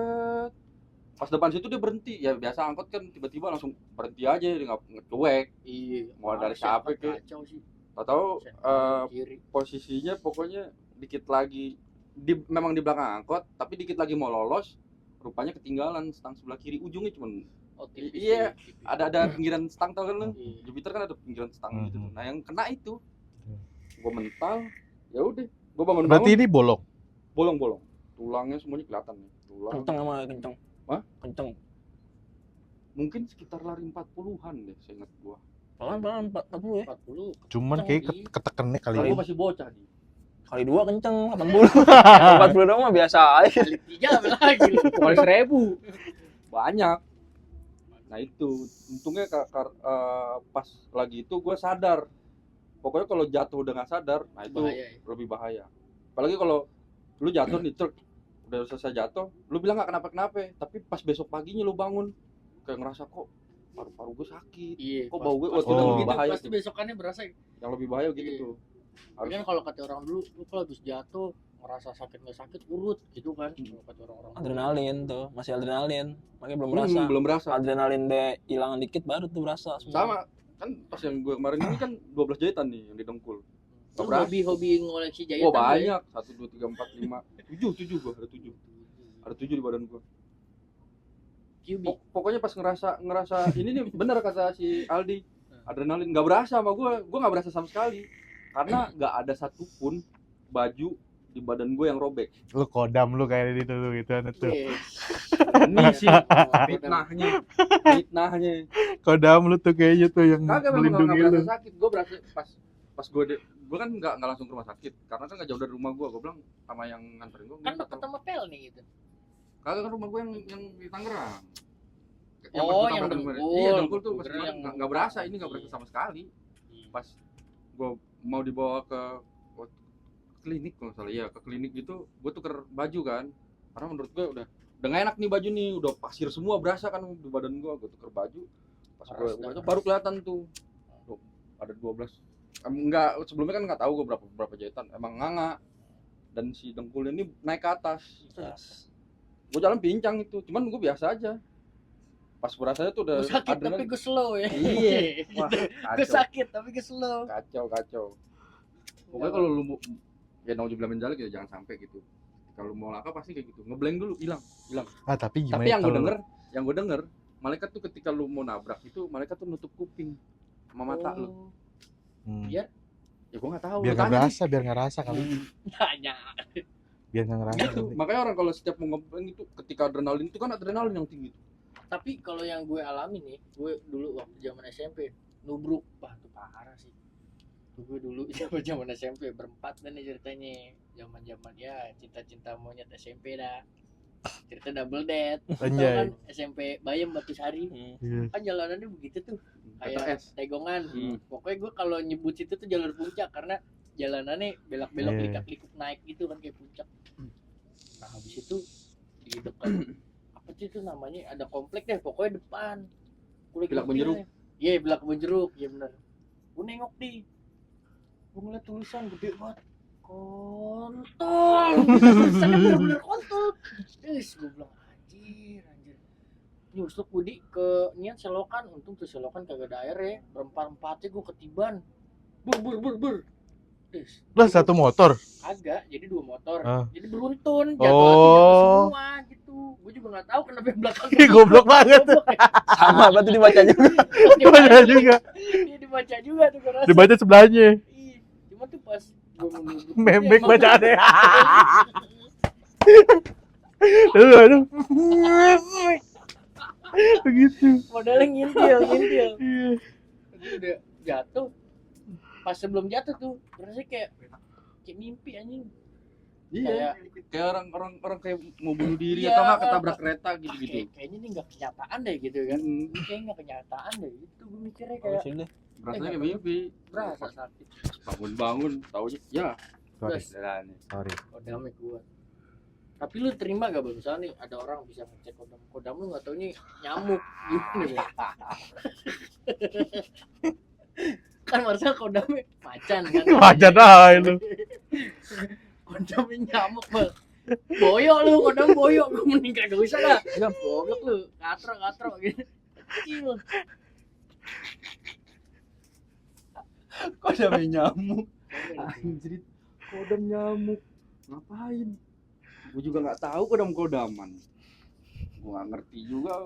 S4: Pas depan situ dia berhenti, ya biasa angkot kan tiba-tiba langsung berhenti aja, dia nggak ngecuek.
S1: Iya.
S4: Mau dari
S1: Males
S4: siapa
S1: ya,
S4: kek?
S1: kacau sih.
S4: Tahu
S1: Kiri.
S4: posisinya pokoknya dikit lagi memang di belakang angkot, tapi dikit lagi mau lolos, rupanya ketinggalan stang sebelah kiri, ujungnya cuman
S1: Oh, tipis.
S4: Iya,
S1: tipis.
S4: ada pinggiran stang, tau kan lu?
S1: Iya.
S4: Jupiter kan ada pinggiran stang gitu tuh.
S2: Mhm.
S4: Nah yang kena itu,
S2: Hmm.
S4: gue mental, ya udah, gue bangun
S2: Berarti ini bolong.
S4: bolong, tulangnya semuanya kelihatan nih, tulang.
S3: Kenceng sama kenceng.
S4: Hah?
S3: Kenceng.
S4: Mungkin sekitar lari 40-an deh, saya ingat gue.
S3: Pelan 40 ya.
S1: 40.
S2: Cuman kayak ketekennya kali
S4: Kalau
S2: ini.
S4: gue masih bocah di.
S3: Kali 2 kenceng 80. 40 doang mah biasa aja.
S1: Kali 3 apa lagi?
S4: Kali 1000 banyak. Nah itu untungnya pas lagi itu gue sadar, pokoknya kalau jatuh udah nggak sadar, nah itu
S1: Bahaya ya.
S4: lebih bahaya. Apalagi kalau lu jatuh nih truk, udah selesai jatuh, lu bilang nggak kenapa-kenapa, tapi pas besok paginya lu bangun kayak ngerasa kok paru-paru gue sakit.
S1: Iya.
S4: Kok
S1: pas-
S4: bau gue,
S1: pas
S4: waktu
S1: udah
S2: itu
S1: begitu,
S4: bahaya
S1: pasti
S4: tuh.
S1: besokannya berasa.
S4: Yang lebih bahaya gitu
S1: Iya.
S4: tuh.
S1: Tapi kan kalau kata orang dulu, lu kalau habis jatuh ngerasa sakit nggak sakit urut gitu kan.
S4: Hmm.
S1: Kalau kata orang-orang.
S3: Adrenalin tuh, masih adrenalin. Makanya belum berasa.
S4: Belum berasa.
S3: Adrenalin deh hilangan dikit baru tuh berasa semua.
S4: Sama kan pas yang gue kemarin ini kan 12 jahitan nih yang di dengkul.
S1: Lu
S4: berasa.
S1: hobi ngoleksi
S4: Oh
S1: jahitan.
S4: banyak, 1, 2, 3, 4, 5, 7 gua, ada 7 di badan gua.
S1: Cubic.
S4: Pokoknya pas ngerasa ini nih bener kata si Aldi, adrenalin nggak berasa sama gua nggak berasa sama sekali, karena nggak ada satupun baju di badan gua yang robek.
S2: Lu kodam lu kayak itu tuh gitu tuh.
S1: Yes.
S4: Ini sih fitnahnya.
S2: Kodam lu tuh kayaknya tuh yang
S4: Kagak, memang nggak
S2: melindungi
S4: berasa
S2: lu.
S4: sakit. Gua berasa pas gua kan nggak langsung ke rumah sakit, karena kan nggak jauh dari rumah gua bilang sama yang nganterin gua.
S1: Kan deket sama pel nih gitu.
S4: Kagak, kan rumah gua yang di Tangerang.
S1: Oh,
S4: pas gua
S1: yang
S4: tabrakan kemarin.
S1: Dengkul.
S4: Iya, Dengkul tuh
S1: Gua
S4: pas
S1: kira
S4: kemarin
S1: yang-
S4: nggak berasa, ini nggak berasa sama sekali. Pas gua mau dibawa ke klinik kalau nggak salah, ya ke klinik gitu, gua tuker baju kan, karena menurut gua udah nggak enak nih baju nih, udah pasir semua berasa kan di badan gua tuker baju, pas gua
S1: Paras
S4: baru kelihatan tuh ada 12. Enggak, sebelumnya kan nggak tahu gua berapa jahitan, emang nganga, dan si dengkulnya ini naik ke atas. Gua jalan pincang itu, cuman gua biasa aja. Pas gua rasanya tuh udah
S1: Gue sakit tapi
S4: adrenalin.
S1: gue slow ya.
S4: Iya. Wah,
S1: Gue
S4: kacau.
S1: sakit tapi gue slow.
S4: Kacau. Pokoknya kalau lu ya nauzubillah min dzalik ya jangan sampai gitu. Kalau mau laka pasti kayak gitu. Ngeblank dulu, hilang.
S2: Ah, tapi gimana
S4: Tapi yang gue
S2: kalau-
S4: denger, malaikat tuh ketika lu mau nabrak itu, malaikat tuh nutup kuping sama mata lu.
S2: Hmm.
S1: Biar
S4: Ya gua enggak tahu.
S2: biar
S4: lu
S2: nggak
S4: tanya
S2: berasa, biar nggak rasa kali.
S1: tanya.
S2: Biar nggak ngerasa.
S4: nih. Gitu. Makanya orang kalau setiap mau ngeblank itu ketika adrenalin itu kan adrenalin yang tinggi.
S1: Tapi kalau yang gue alami nih, gue dulu waktu zaman SMP nubruk, wah tuh parah sih. Gue dulu zaman SMP berempat dan nih ceritanya, zaman ya cinta monyet SMP dah. Cerita double date. Tau
S2: Anjay.
S1: kan SMP Bayam Batusari.
S2: Iya.
S1: Kan jalanannya begitu tuh, kayak
S4: PTS.
S1: tegongan.
S4: Hmm.
S1: Pokoknya gue kalau nyebut situ tuh jalur puncak karena jalanannya belok-belok
S2: Iya.
S1: likak-likuk naik gitu kan kayak puncak. Nah habis itu di dekat apa sih itu namanya, ada komplek deh pokoknya depan. Gue lagi
S4: Bilak
S1: nyetir
S4: Bonjeruk.
S1: nih. Iya Bilak Bonjeruk, iya bener. Gue nengok nih, gue ngeliat tulisan gede banget, kontol. Tulisannya bener-bener kontol. Terus gue bilang anjir. Nyusluk Budi ke niat selokan, untung tuh selokan kagak ada air ya. Berempat-empatnya gue ketiban. Bur. Terus
S2: Lah satu motor.
S1: kagak, jadi 2 motor.
S2: Ah.
S1: Jadi beruntun,
S2: Oh.
S1: jatuh semua gitu. Gue juga nggak tahu kenapa yang belakang.
S2: Ih, goblok banget.
S1: Goblok ya.
S3: Sama berarti dibaca juga.
S2: Dibaca juga.
S1: Iya dibaca juga tuh gue rasa.
S2: Dibaca sebelahnya.
S1: Iya. Cuma tuh pas gue menunggu.
S2: Membek
S1: Emang-
S2: bacaannya. Aduh. Begitu.
S1: Modalnya ngintil.
S2: Iya.
S1: Itu udah jatuh. Pas sebelum jatuh tuh, rasanya kayak mimpi anjing.
S4: Iya. Kayak orang kayak mau bunuh diri
S1: Iya.
S4: atau enggak ketabrak kereta gitu-gitu.
S1: Kayaknya ini nggak kenyataan deh gitu kan.
S4: Hmm.
S1: Ini kayak nggak kenyataan deh. Itu gue mikirnya
S3: Oh,
S1: kayak
S3: sini.
S4: Rasanya kayak mimpi.
S1: berasa sakit.
S4: Bangun taunya ya
S2: Sorry.
S4: jalan.
S2: Sorry.
S1: Kodamnya kuat. Tapi lu terima gak bang? Misalnya nih ada orang bisa ngecek kodam lu nggak taunya nyamuk gimana bang? Kan Marcel kodamnya macan kan?
S2: Macan aja lu.
S1: Kodamnya nyamuk bang. Boyok lu, kodam boyok. Gue mending kagak usah dah. Ya goblok lu, katro gitu. Kecil.
S4: Kodam nyamuk. Anjir. Kodam nyamuk. Ngapain? Gue juga nggak tahu kodam-kodaman. Gue nggak ngerti juga.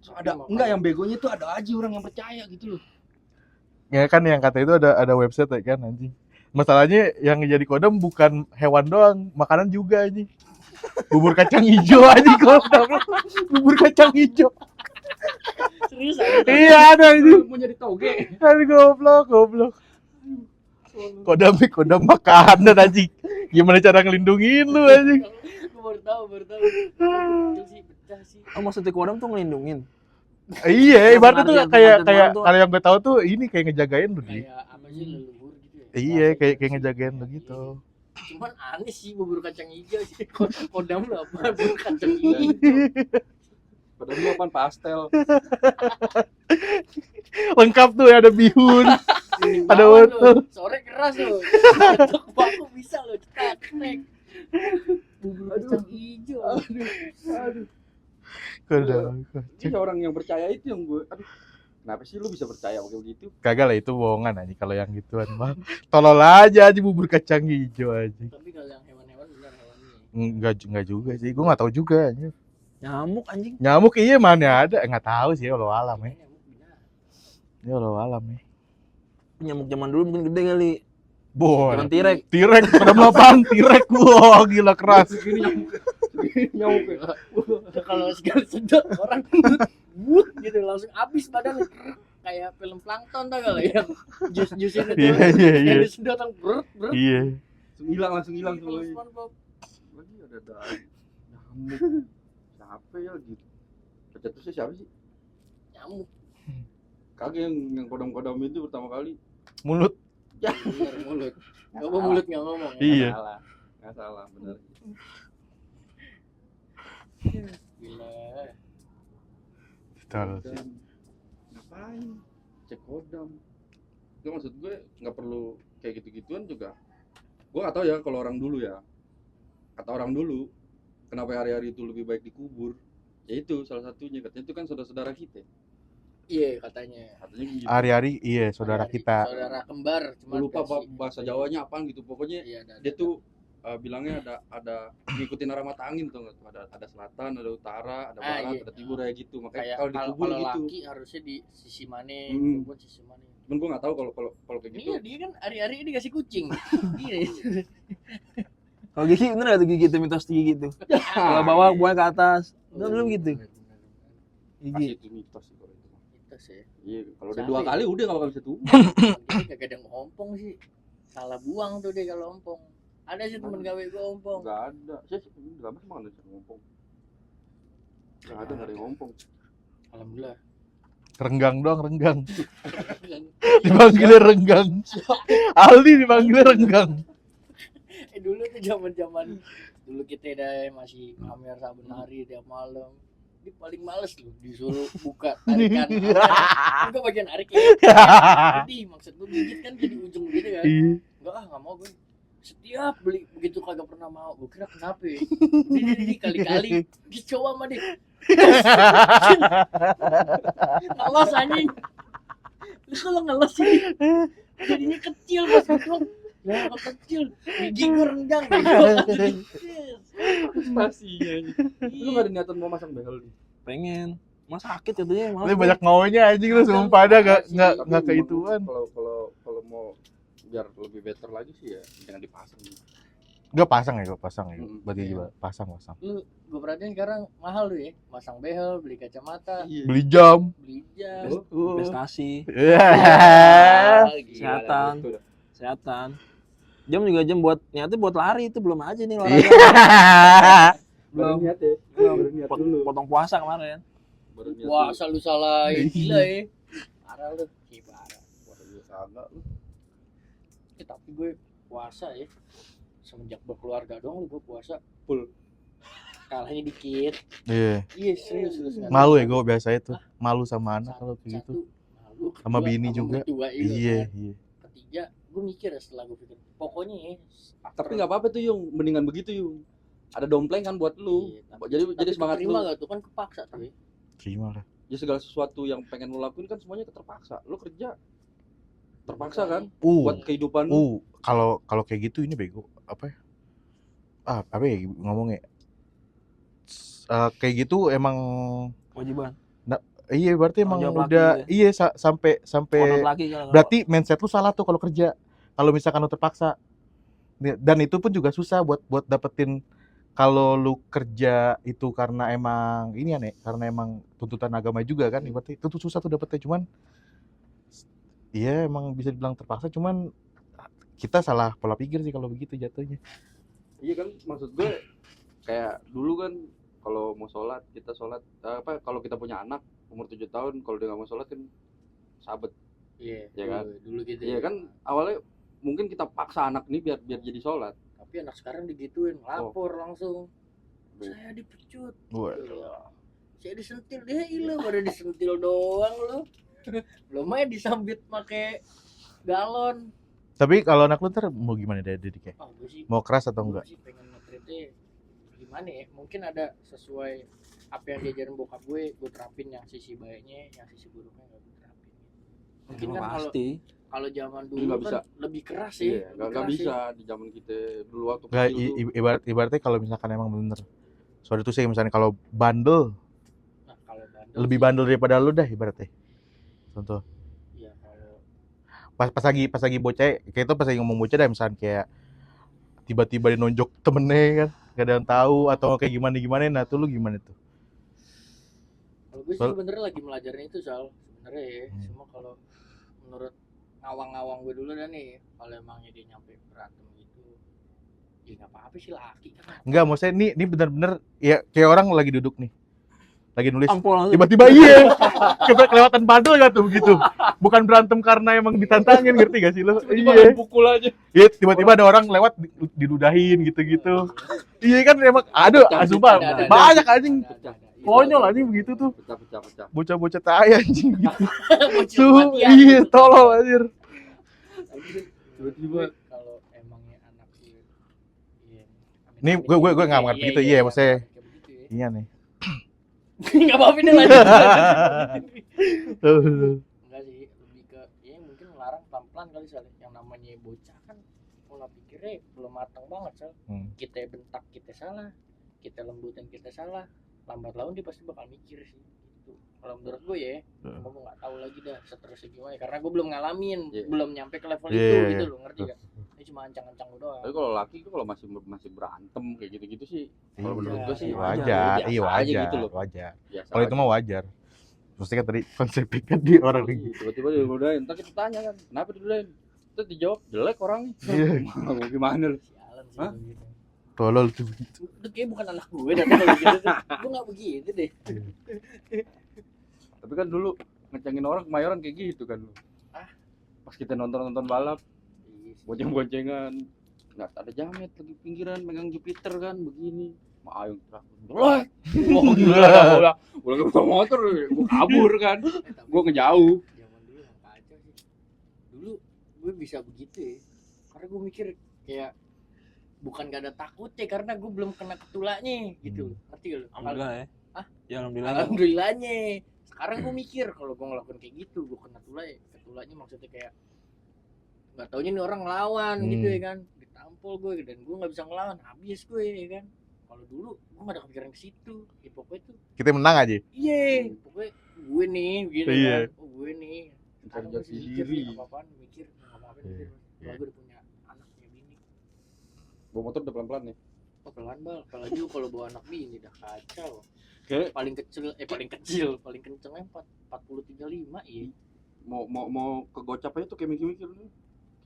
S4: So, ada enggak yang begonya tuh ada aja orang yang percaya gitu loh.
S2: Ya kan yang kata itu ada website ya kan anjing. Masalahnya yang jadi kodam bukan hewan doang, makanan juga anjing. Bubur kacang hijau anjing kodam. Bubur kacang hijau.
S1: Serius aja.
S2: Iya ada anjing.
S4: Mau jadi toge.
S2: Aduh goblok. Kodam makanan anjing. Gimana cara ngelindungin lu anjing?
S1: Gue baru tahu. Betul sih, pecah sih.
S3: Oh, maksudnya kodam tuh ngelindungin.
S2: Iya, ibaratnya tuh
S3: Pengertian
S2: kayak
S3: tuh-
S2: kalau yang gue tahu tuh ini kayak ngejagain lu di.
S1: Kayak apa sih leluhur gitu ya?
S2: Iya,
S1: Bahasa
S2: kayak
S1: gitu
S2: ngejagain
S1: sih.
S2: lu gitu.
S1: Cuman aneh sih bubur kacang hijau sih. Kodam lu apa? Bubur kacang hijau.
S4: Padahal lu apaan pastel.
S2: Lengkap tuh ya, ada bihun. Ada
S1: Bawang
S2: wortel.
S1: lu, sore keras lu. Cetok baku bisa lu, cetak. Bubur kacang hijau.
S2: Kodam.
S4: Iya orang yang percaya itu yang gue. Aduh. Kenapa sih lu bisa percaya kayak begitu?
S2: Kagak lah, itu bohongan aja kalau yang gituan mah. Tolol aja bubur kacang hijau aja.
S1: Tapi kalau yang hewan-hewan benar hewannya.
S2: Enggak juga sih, gua nggak tahu juga.
S3: Nyamuk anjing.
S2: Nyamuk iya mana ada, nggak tahu sih walau alam ya.
S1: Kayaknya nyamuk benar.
S2: Ini walau alam ya.
S3: Nyamuk zaman dulu mungkin gede kali.
S2: Boy.
S3: Zaman tirek.
S2: Tirek pada lapang tirek, wah gila keras.
S4: Segini nyamuk ya.
S1: Kalau sekali sedot orang wut gitu langsung habis badannya kayak film plankton tau gak lah ya jus itu
S2: Iya, iya, iya.
S1: yang disedot kan brut
S2: Iya.
S4: Langsung hilang
S1: kalau
S4: semuanya.
S1: SpongeBob.
S4: Lagi ada nyamuk. Siapa ya gitu? Pencetusnya siapa sih?
S1: Nyamuk
S4: Kagak yang kodam-kodam itu pertama kali.
S2: Mulut.
S1: bener mulut coba mulut nggak ngomong ya?
S2: Iya.
S4: Nggak salah, benar.
S1: Gila
S2: Betul.
S4: Kodam. Ngapain? Cek kodam. Itu maksud gue nggak perlu kayak gitu-gituan juga. Gue nggak tahu ya kalau orang dulu ya. Kata orang dulu, kenapa hari-hari itu lebih baik dikubur? Ya itu salah satunya. Katanya itu kan saudara-saudara kita.
S1: iya katanya
S4: Katanya gitu.
S2: Hari-hari iya saudara
S1: Hari-
S2: kita.
S1: saudara kembar
S4: Gue lupa
S1: versi-
S4: bahasa Jawanya apaan gitu. Pokoknya
S1: iya ada
S4: dia tuh bilangnya ada ngikutin arah mata angin tuh nggak tuh, ada selatan, ada utara, ada barat,
S1: iya.
S4: ada timur kayak gitu. Makanya
S1: kayak
S4: kalau
S1: kalau
S4: dikubur gitu.
S1: laki harusnya di sisi mana
S4: Hmm.
S1: perempuan sisi mana
S4: Cuman gue nggak tahu kalau kayak gitu.
S1: iya dia kan hari-hari dikasih kucing iya
S3: Kalau gigi bener gak tuh gigi itu mitos gigi gitu. Kalau bawah buang ke atas. Udah belum gitu.
S4: Pasti
S3: Gigi.
S4: itu mitos sih kalau itu.
S1: mitos ya
S4: Iya, kalau udah
S1: Sampai-
S4: 2 kali udah nggak bakal bisa tumbuh.
S1: Dia kagak ada ngompong sih. Salah buang tuh dia kalau ompong. Ada sih temen gawe gua ompong.
S4: Nggak ada. Saya nggak mas mana sih ngompong. Nggak ada yang ngompong.
S1: Alhamdulillah.
S2: Renggang doang, renggang. Dipanggilnya renggang. Aldi dipanggilnya renggang.
S1: Dulu tuh zaman-zaman dulu kita dah masih ngamer saben hari tiap malam. Dia paling males loh disuruh buka tarikan. Gua bagian narik ya. Jadi maksud gua gigit kan jadi ujung gitu kan.
S2: Iya.
S1: Enggak mau gue. Setiap beli begitu kagak pernah mau. Gua kira kenapa ya? Dia kali-kali dicoba sama dia. Ngelos anjing. Lu kalau ngelos sih jadinya kecil pas gua. Ya kalau kecil gigi gue renggang.
S4: Spasinya. Lu nggak ada niatan mau masang behel nih?
S3: Pengen. Mas sakit katanya malah.
S2: Ini banyak maunya anjing lu sumpah ada nggak
S4: Tapi
S2: keituan.
S4: Kalau mau biar lebih better lagi sih ya jangan dipasang.
S2: Gak pasang ya, Berarti
S4: Iya.
S2: juga pasang.
S1: Lu gue perhatiin sekarang mahal lu ya. Masang behel, beli kacamata,
S4: Iya.
S2: Beli jam.
S1: beli jam.
S3: Investasi,
S2: Iya.
S3: kesehatan,
S4: Itu dah.
S3: kesehatan. Jam juga jam buat niatnya buat lari itu belum aja nih olahraga.
S4: Baru niat ya. Baru niat dulu.
S3: Potong puasa kemarin.
S4: Baru niat
S1: Wah,
S4: dulu.
S1: asal lu salah gila ya. Parah lu. Ih, parah.
S4: Baru niat kagak lu.
S1: Tapi gue puasa ya. Semenjak berkeluarga doang lu gue puasa.
S4: Full.
S1: Kalahnya dikit.
S2: Iya.
S1: Iya, serius.
S2: Malu ya gue biasa itu. Malu sama anak kalau kayak gitu.
S1: Malu.
S2: Sama
S1: Kedua,
S2: bini juga.
S1: mertua,
S2: Iya,
S1: kan.
S2: iya.
S1: Ketiga, gue mikir ya setelah gue pikir. Pokoknya ya.
S4: Tapi nggak apa-apa tuh Yung, mendingan begitu Yung. Ada dompleng kan buat lu.
S1: Iya, tapi-
S4: Jadi semangat
S1: terima
S4: lu.
S1: gak tuh kan kepaksa tuh ya.
S2: Terima lah.
S4: Ya segala sesuatu yang pengen lu lakuin kan semuanya terpaksa. Lu kerja terpaksa kan buat kehidupan lu.
S2: Kalau kayak gitu ini bego apa ya? Apa ya ngomongnya? Kayak gitu emang
S3: Kewajiban.
S2: iya berarti emang
S3: Tanggung jawab
S2: udah
S3: laki
S2: iya sampai
S3: Kodrat laki kan.
S2: berarti mindset lu salah tuh kalau kerja. Kalau misalkan lu terpaksa. Dan itu pun juga susah buat dapetin kalau lu kerja itu karena emang ini aneh, karena emang tuntutan agama juga kan, berarti itu tuh susah tuh dapetnya. Cuman iya emang bisa dibilang terpaksa, cuman kita salah pola pikir sih kalau begitu jatuhnya.
S4: Iya kan maksud gue kayak dulu kan kalau mau sholat kita sholat kalau kita punya anak umur 7 tahun kalau dia nggak mau sholat kan sabet.
S1: Iya,
S4: Iya kan?
S1: dulu gitu.
S4: Iya kan awalnya mungkin kita paksa anak nih biar jadi sholat.
S1: Tapi anak sekarang digituin, lapor langsung. Saya dipecut.
S2: Waduh.
S1: Saya disentil dia ilah pada disentil doang lu. Belum aja disambit pakai galon.
S2: Tapi kalau anak lu ntar mau gimana dia didiknya?
S1: Gue sih
S2: Mau keras atau
S1: gue
S2: enggak?
S1: sih pengen nge-treatnya gimana ya? Mungkin ada sesuai apa yang diajarin bokap gue terapin yang sisi baiknya, yang sisi buruknya enggak gue terapin. Mungkin
S3: Emang
S1: kan kalau
S3: pasti.
S1: zaman
S4: Jadi
S1: dulu
S4: nggak
S1: kan
S4: bisa.
S1: lebih keras sih.
S4: Iya, nggak bisa di zaman kita dulu waktu
S2: Nggak,
S4: kecil tuh.
S2: ibaratnya kalau misalkan emang bener sorry tuh sih, misalnya kalau bandel
S1: Nah, kalau bandel
S2: lebih
S1: sih,
S2: bandel daripada lu dah ibaratnya. Contoh
S1: iya kalau
S2: pas lagi bocah kayak itu pas lagi ngomong bocah dah, misalnya kayak tiba-tiba dia nonjok temennya kan, gak ada yang tahu atau kayak gimana nah tuh lu gimana tuh?
S1: gue sih
S2: Soal-
S1: sebenarnya lagi melajarnya itu Sal sebenarnya ya. Cuma kalau menurut ngawang-ngawang gue dulu dah nih, kalau emangnya dia nyampe berantem gitu, ya nggak apa-apa sih, laki kan.
S2: Enggak, maksudnya ini bener-bener ya kayak orang lagi duduk nih, lagi nulis,
S3: Ampun langsung.
S2: tiba-tiba iya kelewatan bandel gak tuh gitu, bukan berantem karena emang ditantangin, ngerti gak sih lo? Iya,
S4: pukul aja.
S2: iya, tiba-tiba ada orang lewat diludahin gitu-gitu. Iya kan emang, aduh, sumpah
S1: Ada.
S2: banyak anjing,
S1: Ada.
S2: konyol anjing begitu tuh,
S4: Pecah.
S2: bocah-bocah tai anjing gitu.
S1: Bocil
S2: Tuh,
S1: kematian
S2: iya,
S1: gitu.
S2: tolol anjir.
S4: Tiba-tiba.
S1: Kalau emangnya anak gue, iya.
S2: Nih, gue nggak ngerti gitu, iya, maksudnya.
S1: kayak begitu ya.
S2: Iya nih.
S1: Nggak apa-apa ini lanjut. Enggak sih, lebih ke ya mungkin melarang pelan-pelan kali soalnya. Yang namanya bocah kan pola pikirnya belum matang banget Sal. Kita bentak kita salah, kita lembutin kita salah, lambat laun dia pasti bakal mikir sih gitu. Kalau menurut gue ya, cuma gue nggak tahu lagi dah seterusnya gimana karena gue belum ngalamin,
S4: Iya.
S1: belum nyampe ke level
S2: Iya,
S1: itu
S2: iya,
S1: gitu
S2: iya.
S1: loh, ngerti gak? Ini cuma ancang-ancang gue doang.
S4: Tapi kalau laki tuh kalau masih berantem kayak gitu-gitu sih, kalau menurut
S1: Iya,
S4: gue sih
S2: wajar,
S4: biasa
S2: iya
S4: aja
S2: wajar,
S4: gitu loh.
S2: wajar.
S4: Biasa
S2: Kalau itu
S4: aja.
S2: mah wajar. Mesti kan tadi konsepnya kan di orang kayak gitu.
S4: Tiba-tiba dia udahin, ntar kita tanya kan, kenapa diudahin? Terus dijawab jelek orangnya.
S2: Iya.
S4: Mau gimana lu?
S1: Sialan sih
S4: Hah?
S1: gitu.
S2: Tolol tuh begitu.
S1: Itu kayak bukan anak gue dah kalau gitu tuh. Gue nggak begitu deh.
S4: Tapi kan dulu ngecengin orang Kemayoran kayak gitu kan lu.
S1: Ah.
S4: Pas kita nonton balap,
S1: Iya sih.
S4: bonceng-boncengan, nggak ada jamet lagi pinggiran megang Jupiter kan begini. Ma Ayung terak, jelek. Wah gila, udah ke motor, gue kabur kan,
S1: Tapi
S4: gue ngejauh.
S1: zaman dulu yang kacau sih. Dulu gue bisa begitu ya. Karena gue mikir kayak bukan gak ada takutnya karena gue belum kena ketulanya gitu. Ngerti gak lu?
S3: Alhamdulillah ya.
S1: Hah?
S3: Ya alhamdulillah.
S1: Alhamdulillahnya. Sekarang gue mikir kalau gue ngelakuin kayak gitu, gue kena ketulanya maksudnya kayak nggak taunya nih orang ngelawan gitu ya kan, ditampol gue dan gue nggak bisa ngelawan, habis gue ya kan. Kalau dulu gue nggak ada kepikiran ke situ, ya pokoknya tuh
S2: Kita menang aja.
S1: iya, pokoknya gue nih gitu
S2: Iya.
S1: kan, oh gue nih. Sekarang
S4: Mencari
S1: gue
S4: jati
S1: mikir
S4: diri.
S1: nih apa-apaan mikir, apa-apaan
S2: Iya.
S1: mikir.
S2: Iya.
S1: Kalau gue udah punya anak punya bini,
S4: Bawa motor udah pelan-pelan nih.
S1: oh pelan bal, apalagi kalau bawa anak bini dah kacau.
S4: Kayak
S1: Paling paling kencengnya 40-35 iya.
S4: mau ke gocap aja tuh kayak mikir-mikir nih.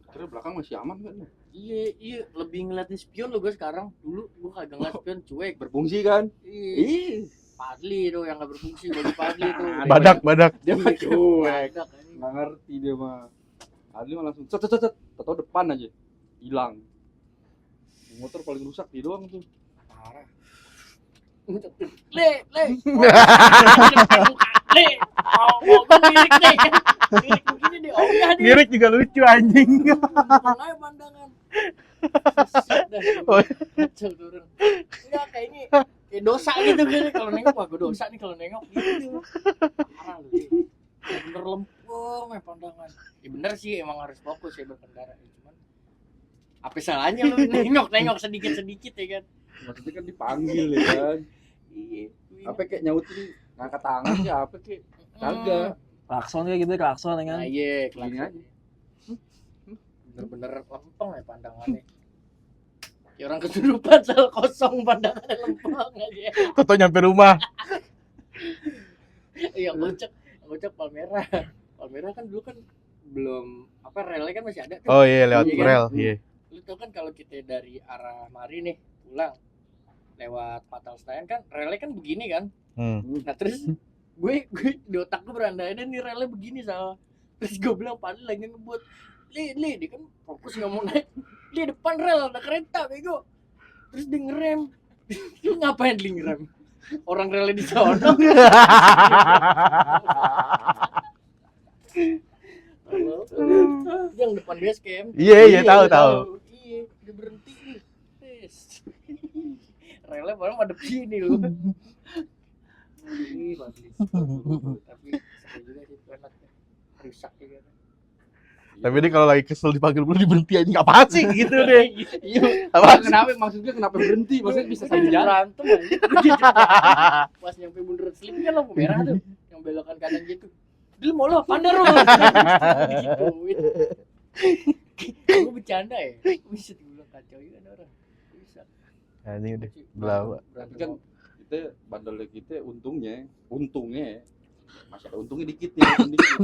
S4: Kira belakang masih aman kan?
S1: Iya, lebih ngeliatin spion lo gue sekarang. Dulu gue kagak ngeliat spion, cuek.
S4: Berfungsi kan?
S1: Iya.
S4: Ih,
S1: Padli tuh yang gak berfungsi, bagi Padli tuh.
S2: Badak.
S4: dia mah cuek.
S1: Badak, anjing.
S4: Nggak ngerti dia mah. Adli mah langsung cet. Tahu depan aja hilang. Motor paling rusak dia doang tuh.
S1: Parah. Le. Mau lirik nih. Lirik begini deh, oh enggak deh.
S2: Ngirik juga lucu anjing.
S1: Pandangan pandangan.
S2: Oh.
S1: Kacau turun. Enggak kayaknya kayak dosa gitu kan kalau nengok, wah gue dosa nih kalau nengok gitu. Parah lu. Bener lempeng ya pandangan. Ya bener sih emang harus fokus ya berkendara, cuman apa salahnya lu nengok sedikit ya kan.
S4: Maksudnya kan dipanggil ya kan.
S1: Iya.
S4: Apa kayak nyautin ngangkat tangan sih apa kayak kagak.
S3: Klakson kayak gitu, klakson ya kan.
S1: Nah, iya,
S4: Gini aja.
S1: Bener-bener lempeng ya pandangannya. Ya orang kesurupan sel kosong pandangannya lempeng aja.
S2: Toto nyampe rumah.
S1: Iya, ngocok Palmera. Palmera kan dulu kan belum apa relnya kan masih ada tuh.
S2: Oh iya, lewat
S1: Iya kan?
S2: rel. Iya.
S1: Lu tau kan kalau kita dari arah mari nih pulang lewat Patal Senayan kan relnya kan begini kan. Nah terus gue di otak gue berandainya nih relnya begini salah. Terus gue bilang Padli lagi ngebuat Li dia kan fokus nggak mau naik. Li depan rel ada kereta bego. Terus dia ngerem. Lu ngapain li ngerem? Orang relnya di sono. Yang depan base camp.
S2: Iya, tahu.
S1: Iya, udah berhenti nih. Tes. Relnya baru madep sini lu. Ih, Padli. Tapi seru juga sih tuh anaknya. rusak ya kan.
S2: Tapi ini kalau lagi kesel dipanggil dulu diberhenti aja apaan sih gitu deh.
S4: Iya.
S2: Apa
S4: Kenapa maksudnya kenapa berhenti? Maksudnya bisa sambil jalan.
S1: Berantem aja. Pas nyampe bundaran Sleepy kan lampu merah tuh, yang belokan kanan gitu. Dulu mau lo pandar lo. Digituin. Gue bercanda ya. Bisa dibilang kacau juga ada orang. Bisa.
S2: Anjing udah belawa.
S4: Tapi kan kita bandelnya kita untungnya masih ada untungnya dikit ya, untung dikit.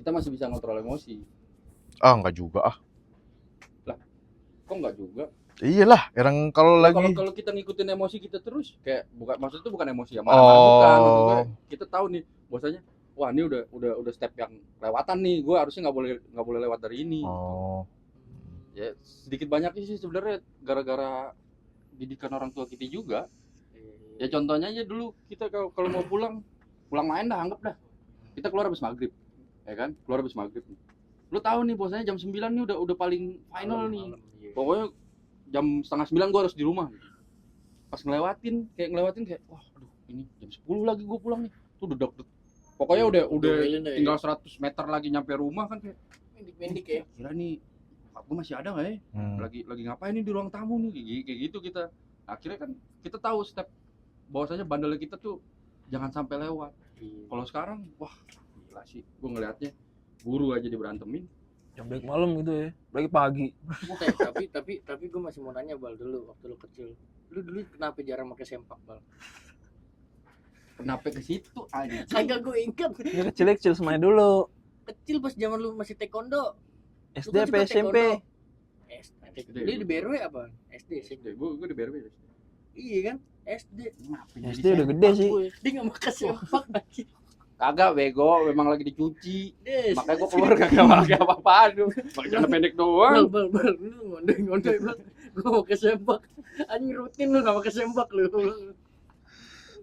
S4: Kita masih bisa ngontrol emosi.
S2: Ah enggak juga ah.
S4: Kok enggak juga?
S2: Iyalah, orang kalau lagi
S4: Kalau kita ngikutin emosi kita terus, kayak maksud itu bukan emosi ya, marah-marah bukan. Maksud gue, kita tahu nih, bahwasanya wah ini udah step yang lewatan nih, gue harusnya nggak boleh lewat dari ini.
S2: Oh.
S4: Ya sedikit banyaknya sih sebenarnya gara-gara didikan orang tua kita juga. Ya contohnya aja dulu kita kalau mau pulang main dah, anggap dah kita keluar habis maghrib, ya kan, keluar habis maghrib. Lu tahu nih bahwasanya jam 9 nih udah paling final nih. Pokoknya jam setengah 9 gue harus di rumah. Pas ngelewatin kayak wah aduh ini jam 10 lagi gue pulang nih. Tuh udah pokoknya udah tinggal 100 meter lagi nyampe rumah kan, kayak
S1: Mendik ya.
S4: kira nih gue masih ada nggak ya? Lagi ngapain nih di ruang tamu nih, kayak gitu kita. Akhirnya kan kita tahu step bahwasanya bandelnya kita tuh jangan sampai lewat. Kalau sekarang wah gila sih, gue ngelihatnya guru aja diberantemin.
S3: Jam break malam gitu ya, lagi pagi.
S1: Tapi gue masih mau nanya Bal, dulu waktu lu kecil. Lu dulu kenapa jarang pakai sempak Bal?
S4: Kenapa ke situ aja?
S1: Kagak gue ingat.
S3: Ini kecil semuanya dulu.
S1: Kecil pas zaman lu masih taekwondo.
S3: SD apa SMP?
S1: SD. Lu di BRW apa? SD sih.
S4: Gue di BRW.
S1: Iya kan? SD.
S3: SD udah gede sih.
S1: Dia enggak pakai sempak lagi.
S4: Kagak bego, memang lagi dicuci.
S1: Des.
S4: Makanya gue keluar kagak pakai apa-apaan tuh. Pakai celana pendek doang.
S1: Bal, lu ngondoi Bal. Gue mau ke sempak. Anjing rutin lu enggak pakai sempak lu.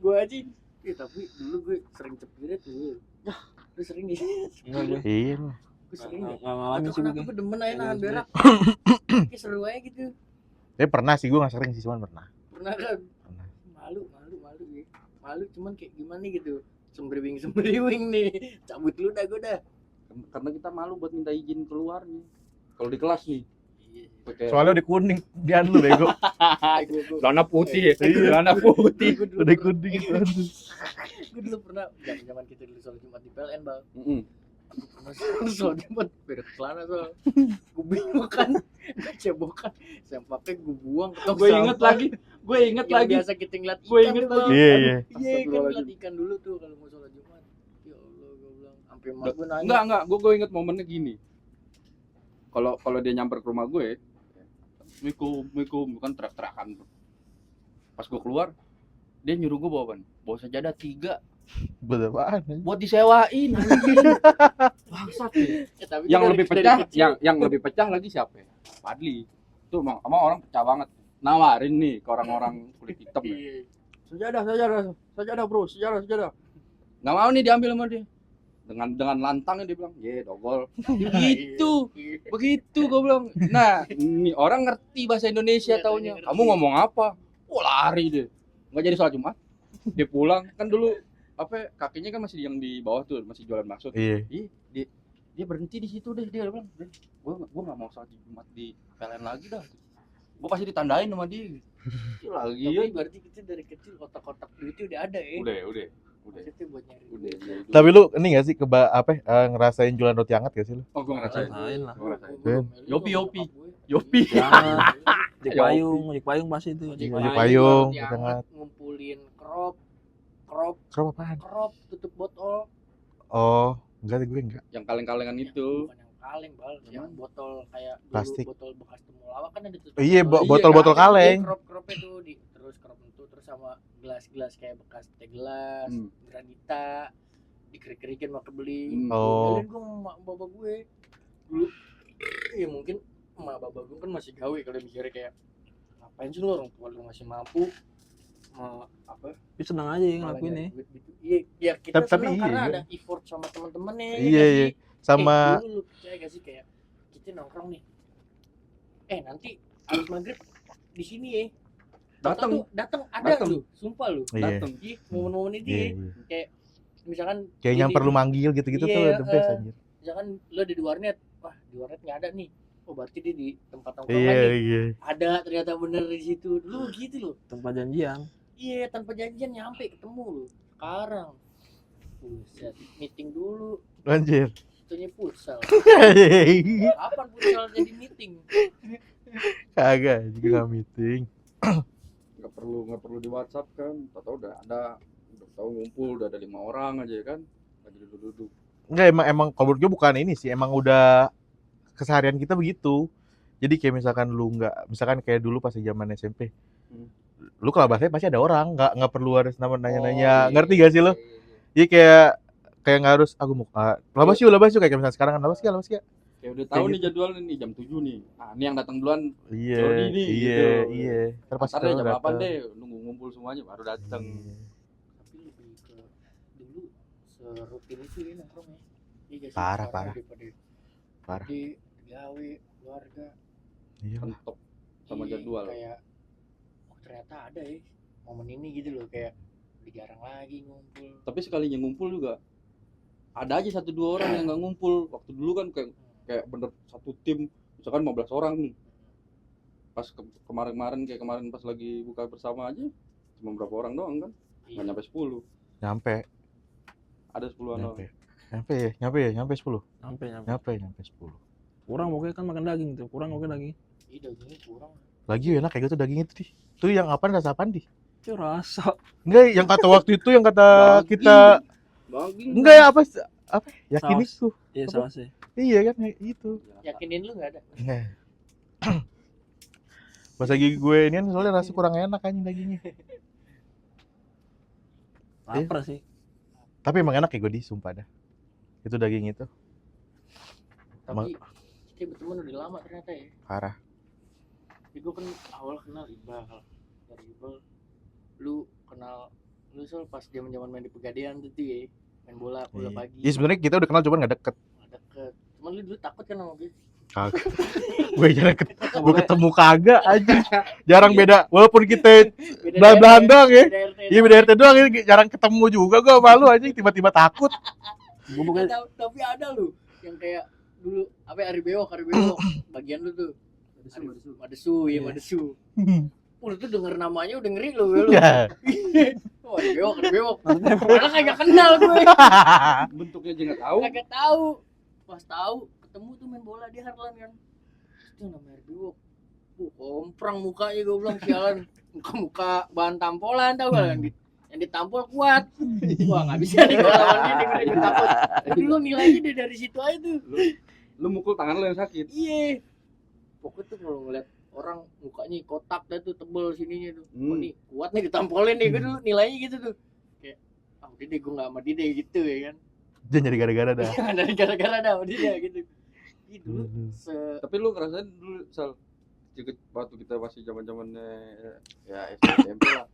S1: Gue aja. Tapi dulu gue sering cepirit tuh. Lu sering di
S3: Enggak gue.
S2: Iya.
S1: gue sering deh.
S3: Enggak ngalamin sih
S1: Kenapa
S3: gue.
S1: gue demen aja nahan berak. Kayak seru aja gitu.
S2: Tapi pernah sih, gue nggak sering sih, cuman pernah.
S1: Pernah kan?
S2: Pernah.
S1: Malu ya. Malu cuman kayak gimana gitu. Sembriwing nih. Cabut lu dah gue dah.
S4: Karena kita malu buat minta izin keluar nih. Kalau di kelas nih. Pakai
S2: Soalnya udah kuning, dian lu bego.
S4: celana putih ya. Celana putih.
S2: Udah kuning gitu.
S1: Gue dulu pernah zaman kita dulu sholat Jumat di PLN Bal.
S4: Heeh.
S1: Sholat Jumat beda celana soal. Gue bingung kan. Gue cebokan. Sempaknya gue buang ke tong
S4: Gue inget
S1: sampah.
S4: lagi. Gue inget
S1: Yang
S4: lagi.
S1: biasa kita ngeliat ikan
S4: Gue inget
S1: tuh, Bal.
S4: lagi.
S2: Iya.
S1: Iya kan
S4: Astagfirullahaladzim.
S1: ngeliat ikan dulu tuh kalau mau sholat Jumat. Ya Allah gue bilang sampai mak gue nanya.
S4: Enggak. Gue inget momennya gini. Kalau dia nyamper ke rumah gue, Assalamualaikum, bukan teriak-teriakan. Pas gue keluar, dia nyuruh gue bawa sajadah 3
S2: Buat apaan?
S4: buat disewain. Bangsat ya.
S1: Tapi
S4: Yang
S1: dari-
S4: lebih
S1: dari
S4: pecah,
S1: kecil.
S4: yang lebih pecah lagi siapa ya? Padli. Itu emang orang pecah banget. Nawarin nih ke orang-orang kulit hitam ya.
S1: Iya.
S4: Sajadah bro, sajadah. Nggak mau nih diambil sama dia. Dengan lantangnya dia bilang, "Ye, dogol." Begitu.
S1: Iya.
S4: Begitu gue bilang. Nah, ini orang ngerti bahasa Indonesia
S1: Iya,
S4: taunya.
S1: ngerti.
S4: Kamu ngomong apa? Oh, lari dia. Nggak jadi sholat Jumat. Dia pulang. Kan dulu kakinya kan masih yang di bawah tuh, masih jualan bakso.
S2: Iya.
S4: Dia berhenti di situ deh, dia bilang, "Gua enggak mau sholat Jumat di PLN lagi dah. Gua pasti ditandain sama dia." Gila lagi ya.
S1: Tapi berarti kita dari kecil kotak-kotak duitnya udah ada ya.
S4: Udah.
S1: Maksudnya buat nyari.
S4: Udah.
S2: Tapi lu ini gak sih ngerasain jualan roti hangat gak sih lu?
S4: Oh, gua ngerasain.
S3: Rasain lah.
S4: Gua ngerasain.
S1: Yopi.
S4: Yopi.
S3: Jangan. Ojek payung pasti itu.
S2: Ojek payung,
S1: Roti
S2: roti hangat.
S1: hangat, ngumpulin crop
S2: Kerap apaan?
S1: tutup botol.
S2: Oh, enggak gue enggak.
S4: Yang kaleng-kalengan itu.
S1: Bukan yang kaleng Bal, yang botol kayak dulu
S2: Plastik.
S1: botol bekas temulawak kan ada tuh.
S2: Iya,
S1: botol.
S2: botol-botol
S4: kan?
S2: kaleng.
S1: Crop-cropnya tuh terus crop itu terus sama gelas-gelas kayak bekas teh gelas, granita dikerik-kerikin mau kebeli.
S2: Oh.
S1: Kalian gue sama bapak gue dulu. Iya mungkin emak bapak gue kan masih gawe kalau mikirnya kayak ngapain sih lu orang tua lu masih mampu apa
S3: Tapi senang aja ya
S1: malah
S3: ngelakuin
S1: nyari
S3: ya.
S1: duit gitu. Iya kita
S2: Tapi
S1: senang
S2: iya,
S1: karena
S2: iya.
S1: ada effort sama teman-temannya.
S2: Iya, iya. Sama
S1: dulu lu percaya gak sih kayak kita nongkrong nih. Nanti habis maghrib di sini ya.
S4: Datang.
S1: Datang ada
S4: Datang.
S1: lu, sumpah lu.
S2: Iya.
S1: Datang. Iya, momen-momen itu
S2: Iya,
S1: ya.
S2: iya.
S1: Kayak misalkan
S2: Kayak yang
S1: ini-
S2: perlu manggil gitu-gitu tuh
S1: Iya,
S2: the best anjir.
S1: misalkan lo di warnet, wah di warnet nggak ada nih, oh berarti dia di tempat nongkrong
S2: Iya,
S1: lagi
S2: iya.
S1: ada, ternyata bener di situ dulu gitu loh.
S3: Tempat janjian.
S1: Iya, tanpa janjian nyampe ketemu lo. Sekarang buset, meeting dulu,
S2: Anjir.
S1: itunya futsal. Kapan futsal jadi meeting?
S2: Kagak, juga nggak meeting.
S4: nggak perlu di WhatsApp kan, tahu udah tahu ngumpul udah ada 5 orang aja kan, lagi duduk.
S2: Enggak, emang kalau menurut gue bukan ini sih, emang udah keseharian kita begitu. Jadi kayak misalkan kayak dulu pas zaman SMP, lu kalau bahasanya pasti ada orang, nggak perlu harus nanya-nanya,
S1: Oh,
S2: ngerti
S1: iya,
S2: gak sih lo?
S1: iya, iya.
S2: Jadi kayak nggak harus aku mau labas yuk kayak misalnya sekarang kan labas ya.
S4: Kayak udah tahu
S2: Kayak
S4: nih jadwal nih jam 7 nih. Ah, ini yang datang duluan.
S2: Iya,
S4: Jordi nih,
S2: iya,
S4: gitu.
S2: iya. Ntar pasti
S4: Ntar deh jam 8
S2: datang.
S4: deh, nunggu ngumpul semuanya baru datang.
S2: Iya.
S1: Tapi lebih ke dulu serutin itu ya nongkrong ya. Iya gak sih?
S2: Parah,
S1: Sekarang
S2: parah.
S1: daripada
S2: Parah.
S1: di gawe keluarga
S2: Iya lah.
S4: Mentok sama
S1: iya,
S4: jadwal.
S1: kayak oh ternyata ada ya momen ini gitu loh, kayak udah jarang lagi ngumpul.
S4: Tapi sekalinya ngumpul juga ada aja 1-2 orang yang nggak ngumpul. Waktu dulu kan kayak bener satu tim misalkan 15 orang nih. Pas kemarin pas lagi buka bersama aja cuma berapa orang doang kan?
S1: Iya.
S4: Nggak nyampe 10.
S2: Nyampe.
S4: Ada 10-an doang.
S2: Nyampe 10. Nyampe 10.
S3: Kurang pokoknya kan makan daging tuh. Kurang pokoknya daging.
S1: Iya dagingnya kurang.
S2: Lagi enak kayak gitu daging itu, Di. Itu yang apaan, rasa apaan, Di?
S3: Itu rasa.
S2: Enggak, yang kata waktu itu yang kata
S4: Daging.
S2: kita
S4: Daging.
S2: enggak ya apa yakin
S3: Saus.
S2: itu.
S3: Iya
S2: Apa?
S3: salah sih.
S2: Iya kan itu.
S1: Yakinin lu nggak ada?
S2: Pas lagi gue ini kan soalnya rasa kurang enak anjing dagingnya.
S3: Lapar sih.
S2: Tapi emang enak ya gue di sumpah dah. Itu daging itu
S1: Tapi kita berteman udah lama ternyata ya.
S2: parah.
S1: Jadi gue kan awal kenal Iqbal. Dari Iqbal lu kenal lu soal pas zaman main di Pegadaian tuh ya, main bola
S2: Iya.
S1: pagi.
S2: Iya sebenarnya kita udah kenal cuman nggak deket.
S1: Nggak deket. Cuman lu dulu takut kan sama gue.
S2: Kagak. Gue ketemu kagak aja. Jarang beda. Walaupun kita belah-belahan doang ya. Iya beda RT doang ya. Jarang ketemu juga gue malu aja tiba-tiba takut.
S3: Gue pokoknya
S1: Tapi ada lu yang kayak dulu apa Ari Bewok bagian lu tuh. Madesu, ya Madesu. Udah tuh denger namanya udah ngeri lu.
S2: Ya.
S1: Oh, Ari Bewok. Malah kagak kenal gue.
S4: Bentuknya aja nggak tahu.
S1: Kagak tahu. Pas tahu ketemu tuh main bola di Harlan kan. Itu namanya Ari Bewok. Komprang mukanya gue bilang sialan. Muka bahan tampolan tau gak yang ditampol kuat. Wah nggak bisa nih kalau lawan dia dengerin takut. Tapi lu nilainya dari situ aja tuh.
S4: Lu mukul tangan lu yang sakit.
S1: Iya. Pokoknya tuh kalau ngeliat orang mukanya kotak dah tuh tebel sininya tuh. Oh nih kuat nih ditampolin nih gue dulu nilainya gitu tuh. Kayak udah deh gue nggak sama dia deh gitu ya kan.
S2: Dia nyari gara-gara dah.
S1: Dari gara-gara dah sama dia gitu. Gitu
S4: Tapi lu ngerasain dulu Sal waktu kita masih zaman-zamannya ya SMP lah.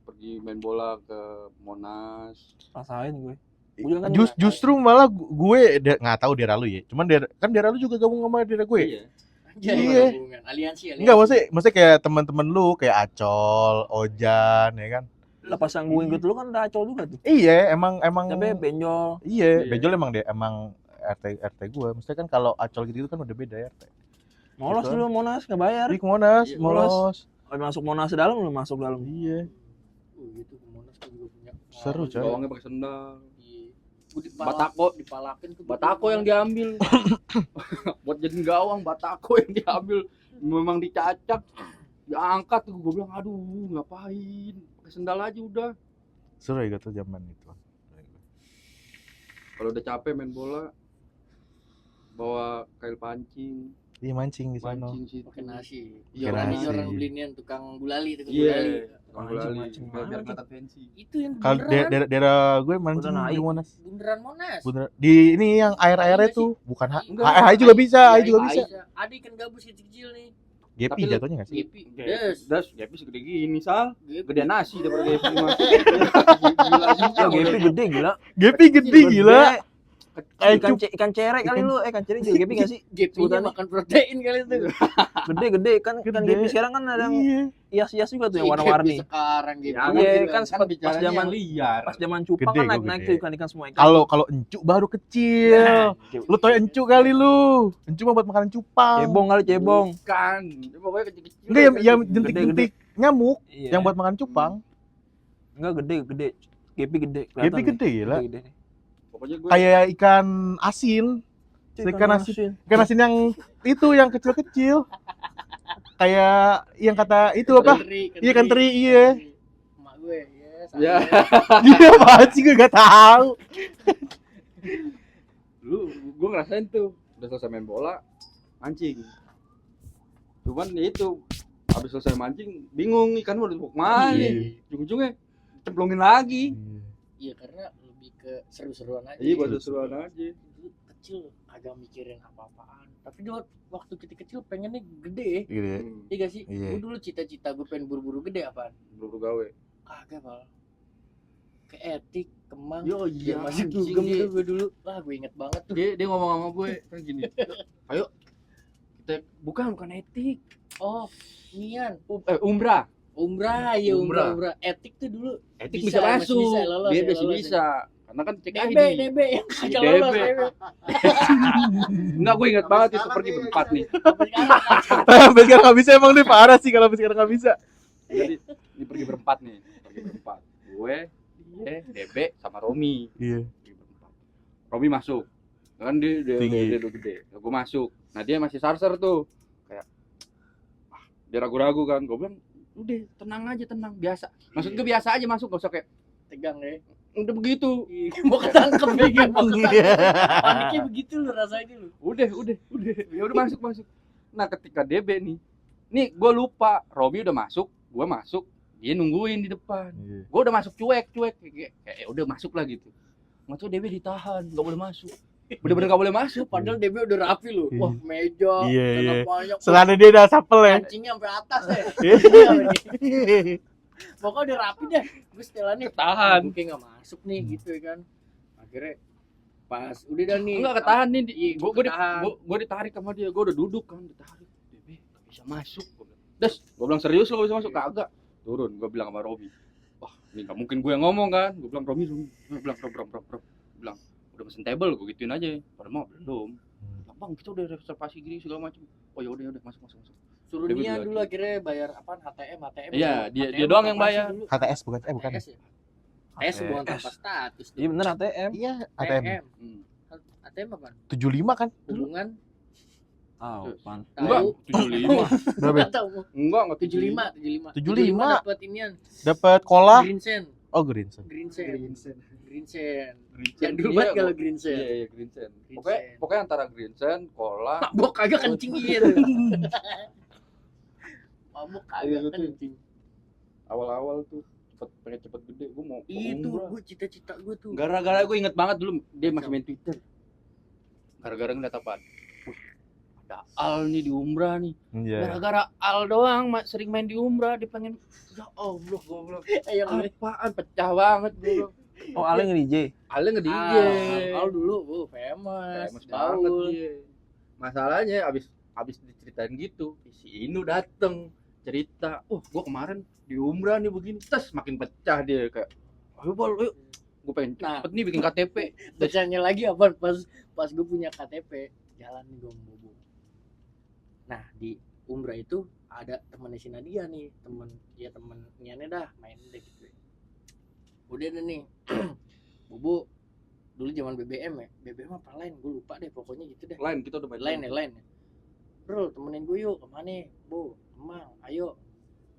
S4: Pergi main bola ke Monas.
S3: rasain gue. Gue juga kan
S2: Justru malah gue nggak tahu daerah lu ya. Cuman daerah lu juga gabung sama daerah gue.
S4: Iya.
S1: Iya. Aliansi.
S2: Enggak, maksudnya kayak teman-teman lu kayak Acol, Ojan ya kan.
S3: lepas yang gue ikut lu kan udah acol juga tuh.
S2: Iya, emang
S3: Tapi benjol.
S2: iya,
S4: Iya.
S2: benjol emang RT gue. Maksudnya kan kalau Acol gitu kan udah beda RT.
S3: Molos
S2: Gitu.
S3: dulu Monas nggak bayar.
S2: Di Monas,
S4: Iya,
S2: Molos.
S3: Masuk Monas dalam lu masuk dalam.
S2: Iya,
S1: Gitu ke Monas gue juga punya.
S2: seru coy.
S4: Bawangnya pakai sendal.
S1: Iya. Gue dipalakin tuh.
S4: Batako yang diambil. Buat jadi gawang Batako yang diambil. Memang dicacak. Diangkat tuh gue bilang aduh ngapain? Pakai sendal aja udah.
S2: Seru ya gitu zaman itu.
S4: Kalau udah capek main bola bawa kail pancing,
S2: Iya mancing di sana.
S4: pancing situ.
S1: Pakai nasi.
S2: Pakai
S1: Orang
S2: nasi.
S1: orang belinian tukang gulali,
S4: Iya. Tukang
S3: Mancing,
S4: gulali.
S3: mancing.
S4: Biar
S3: Mancing.
S4: kelihatan fancy.
S1: Itu yang
S2: Kalau
S1: beneran.
S2: daerah gue mancing
S3: Udah naik.
S2: di Monas.
S1: Bundaran Monas.
S2: Bener. Di ini yang air-airnya
S1: Iya
S2: tuh, bukan
S4: Enggak.
S2: AI juga bisa, AI juga
S1: Iya,
S2: bisa.
S1: Ada ikan gabus kecil nih.
S2: Gepi
S4: Tapi lu-
S2: jatuhnya enggak sih?
S1: Gepi. Des.
S4: Das, Gepi segede gini Sal.
S1: Gepi.
S4: Gedean nasi daripada Gepi mah. Gila juga.
S3: Ya Gepi gede gila.
S2: Gepi gede gila.
S3: Ikan cerek kali lu. Ikan cerek juga gepi enggak sih?
S1: Gepinya
S3: Sebutannya.
S1: makan protein kali itu.
S3: Gede kan ikan
S2: Gede.
S3: gepi sekarang kan ada yang
S2: Iya.
S3: hias-hias juga tuh yang
S1: Gepi
S3: warna-warni.
S1: sekarang gitu.
S4: Ya,
S3: Iya,
S4: gitu
S3: kan
S4: kan bicaranya
S3: pas zaman-
S4: yang liar.
S3: Pas zaman cupang
S2: Gede,
S3: kan
S2: gua
S3: naik-naik
S2: gede.
S3: tuh ikan-ikan semua ikan.
S2: Kalau encuk baru kecil. Lu tau encuk kali lu. Encuk mah buat makanan cupang.
S3: Cebong kali cebong.
S4: Kan, pokoknya kecil-kecil.
S2: Enggak yang
S3: Gede,
S2: jentik-jentik nyamuk
S3: Iya.
S2: yang buat makan cupang.
S3: Enggak gede. Gepi gede.
S2: Gepi gede, gila.
S3: Gede.
S4: Pokoknya gue
S2: Kayak ikan asin. Ikan asin. Ikan asin yang itu yang kecil-kecil. Kayak yang kata itu apa? Iya, ikan teri, iya.
S1: Emak gue,
S4: Ya.
S2: Dia apaan sih gue gak tahu.
S4: gue ngerasain tuh udah selesai main bola mancing. Cuman ya itu habis selesai mancing bingung ikan mau dibawa kemana.
S2: Iya.
S4: Ujung-ujungnya cemplungin lagi.
S1: Iya, karena lebih ke seru-seruan aja.
S4: Iya, buat seruan aja.
S1: Dulu kecil agak mikirin apa-apaan. Tapi dulu waktu kita kecil pengennya gede.
S2: Gitu ya.
S1: Iya gak sih?
S2: Iya.
S1: Gue dulu cita-cita gue pengen buru-buru gede apaan?
S4: Buru gawe.
S1: Kagak, Pal. Ke etik, kemang.
S4: Yo
S1: Biar
S4: iya
S1: masih
S4: anjing,
S1: dugem
S4: dia.
S1: tuh gue dulu. Wah, gue inget banget tuh.
S4: Dia ngomong sama gue kan gini. Ayo kita bukan etik.
S1: Oh, nian.
S4: Umrah.
S1: Umrah, iya
S4: Umrah.
S1: umrah. Etik tuh dulu.
S4: Etik
S1: Bisa,
S4: bisa,
S1: masih
S4: masuk.
S1: bisa, lolos,
S4: Dia
S1: ya,
S4: masih
S1: lolos,
S4: bisa. Karena kan cek ID.
S1: DB yang kagak lolos.
S4: DB.
S1: DB.
S4: Enggak, gue ingat banget itu pergi berempat nih.
S1: Sampai sekarang.
S2: Sampai sekarang gak bisa emang nih parah sih kalau sampai sekarang gak bisa.
S4: Jadi ini pergi berempat nih. Pergi berempat. Gue, dia, DB sama Romi.
S2: Iya.
S4: Pergi berempat. Romi masuk. Kan dia
S2: Tinggi.
S4: udah gede. Gue masuk. Nah, dia masih sarser tuh. Kayak dia ragu-ragu kan. Gue bilang, "Udah, tenang aja, tenang, biasa." Maksud gue biasa aja masuk, gak usah kayak
S1: Tegang ya.
S4: udah begitu.
S1: Mau ketangkep ya, mau ketangkep.
S2: Iya.
S1: Paniknya begitu lu rasanya lu.
S4: Udah. Ya udah masuk. Nah, ketika DB nih gue lupa, Robi udah masuk, gue masuk, dia nungguin di depan.
S2: Iya.
S4: Gue udah masuk cuek, kayak ya udah masuk lah gitu. Nggak tahu DB ditahan, nggak boleh masuk. Bener-bener nggak boleh masuk.
S1: Padahal DB udah rapi lu. Wah, meja,
S2: Iya,
S1: celana
S2: iya.
S1: panjang.
S2: Selana dia udah sapel ya.
S1: Kancingnya sampai atas ya.
S2: Iya.
S1: Pokoknya udah rapi deh. Gue setelannya
S4: Ketahan.
S1: Gue kayak nggak masuk nih gitu ya kan. Akhirnya pas udah dah nih.
S4: Enggak ketahan nih.
S1: Iya, ketahan.
S4: Gue ditarik sama dia, gue udah duduk kan, ditarik. DB nggak bisa masuk. Gue bilang serius lo bisa masuk kagak. Turun, gue bilang sama Robi. Wah, ini nggak mungkin gue yang ngomong kan. Gue bilang Robi. Gue bilang Rob. Bilang udah pesen table, gue gituin aja. Padahal mau belum. Bang, kita udah reservasi gini segala macam. Oh ya udah masuk.
S1: Suruh
S4: DB
S1: dia
S4: dulu
S1: dulu akhirnya bayar apaan HTM.
S4: Iya, dia
S1: HTM
S4: doang yang
S1: apa sih
S4: bayar.
S1: dulu?
S2: HTS bukan? Bukan.
S1: HTS ya? HTS bukan
S3: HTS.
S1: tanpa status.
S3: Iya bener ATM.
S2: Iya, ATM.
S4: Hmm.
S1: ATM apa?
S2: 75 kan?
S1: Hubungan
S3: Oh, pan.
S4: Enggak,
S1: tahu
S4: 75.
S2: Berapa?
S1: Nggak tahu.
S4: Enggak
S1: 75
S2: 75.
S1: dapat inian
S2: Dapat cola.
S1: green sand.
S2: Oh, green sun.
S1: Green sand.
S4: Green
S1: Yang dulu
S4: Iya,
S1: banget kalau green sand.
S4: Iya, Green Sand.
S1: Green
S4: Pokoknya antara Green Sand, cola.
S1: Mabok kagak kencing gitu. Mabok
S4: Iya,
S1: kagak
S4: gitu.
S1: kencing.
S4: Awal-awal tuh pengen cepet gede, gue mau
S1: Itu
S4: umrah.
S1: gue cita-cita gue tuh.
S4: Gara-gara gue inget banget dulu dia masih main Twitter. Gara-gara ngeliat apaan? Ada Al nih di umrah nih.
S2: Iya.
S4: Gara-gara Al doang sering main di umrah, dia pengen ya Allah, gue bilang
S1: Yang
S4: apaan pecah banget gue bilang.
S3: Oh, Ale nge-DJ.
S4: Alnya nge-DJ.
S1: Al dulu famous,
S4: Famous banget
S1: Baul.
S4: dia. Masalahnya abis diceritain gitu, si Inu dateng cerita, gue kemarin di umrah nih begini, terus makin pecah dia kayak, ayo Bol, ayo, gue pengen
S1: Nah.
S4: cepet nih bikin KTP.
S1: Bacanya lagi apa pas gue punya KTP jalan nih gue bobo. Nah di umrah itu ada temennya si Nadia nih, temennya dah main deh gitu. Udah deh nih bobo dulu zaman BBM ya, BBM apa lain gue lupa deh pokoknya gitu deh.
S4: Lain kita udah main
S1: Lain ya. Bro temenin gue yuk kemana? Bu, Emang, ayo.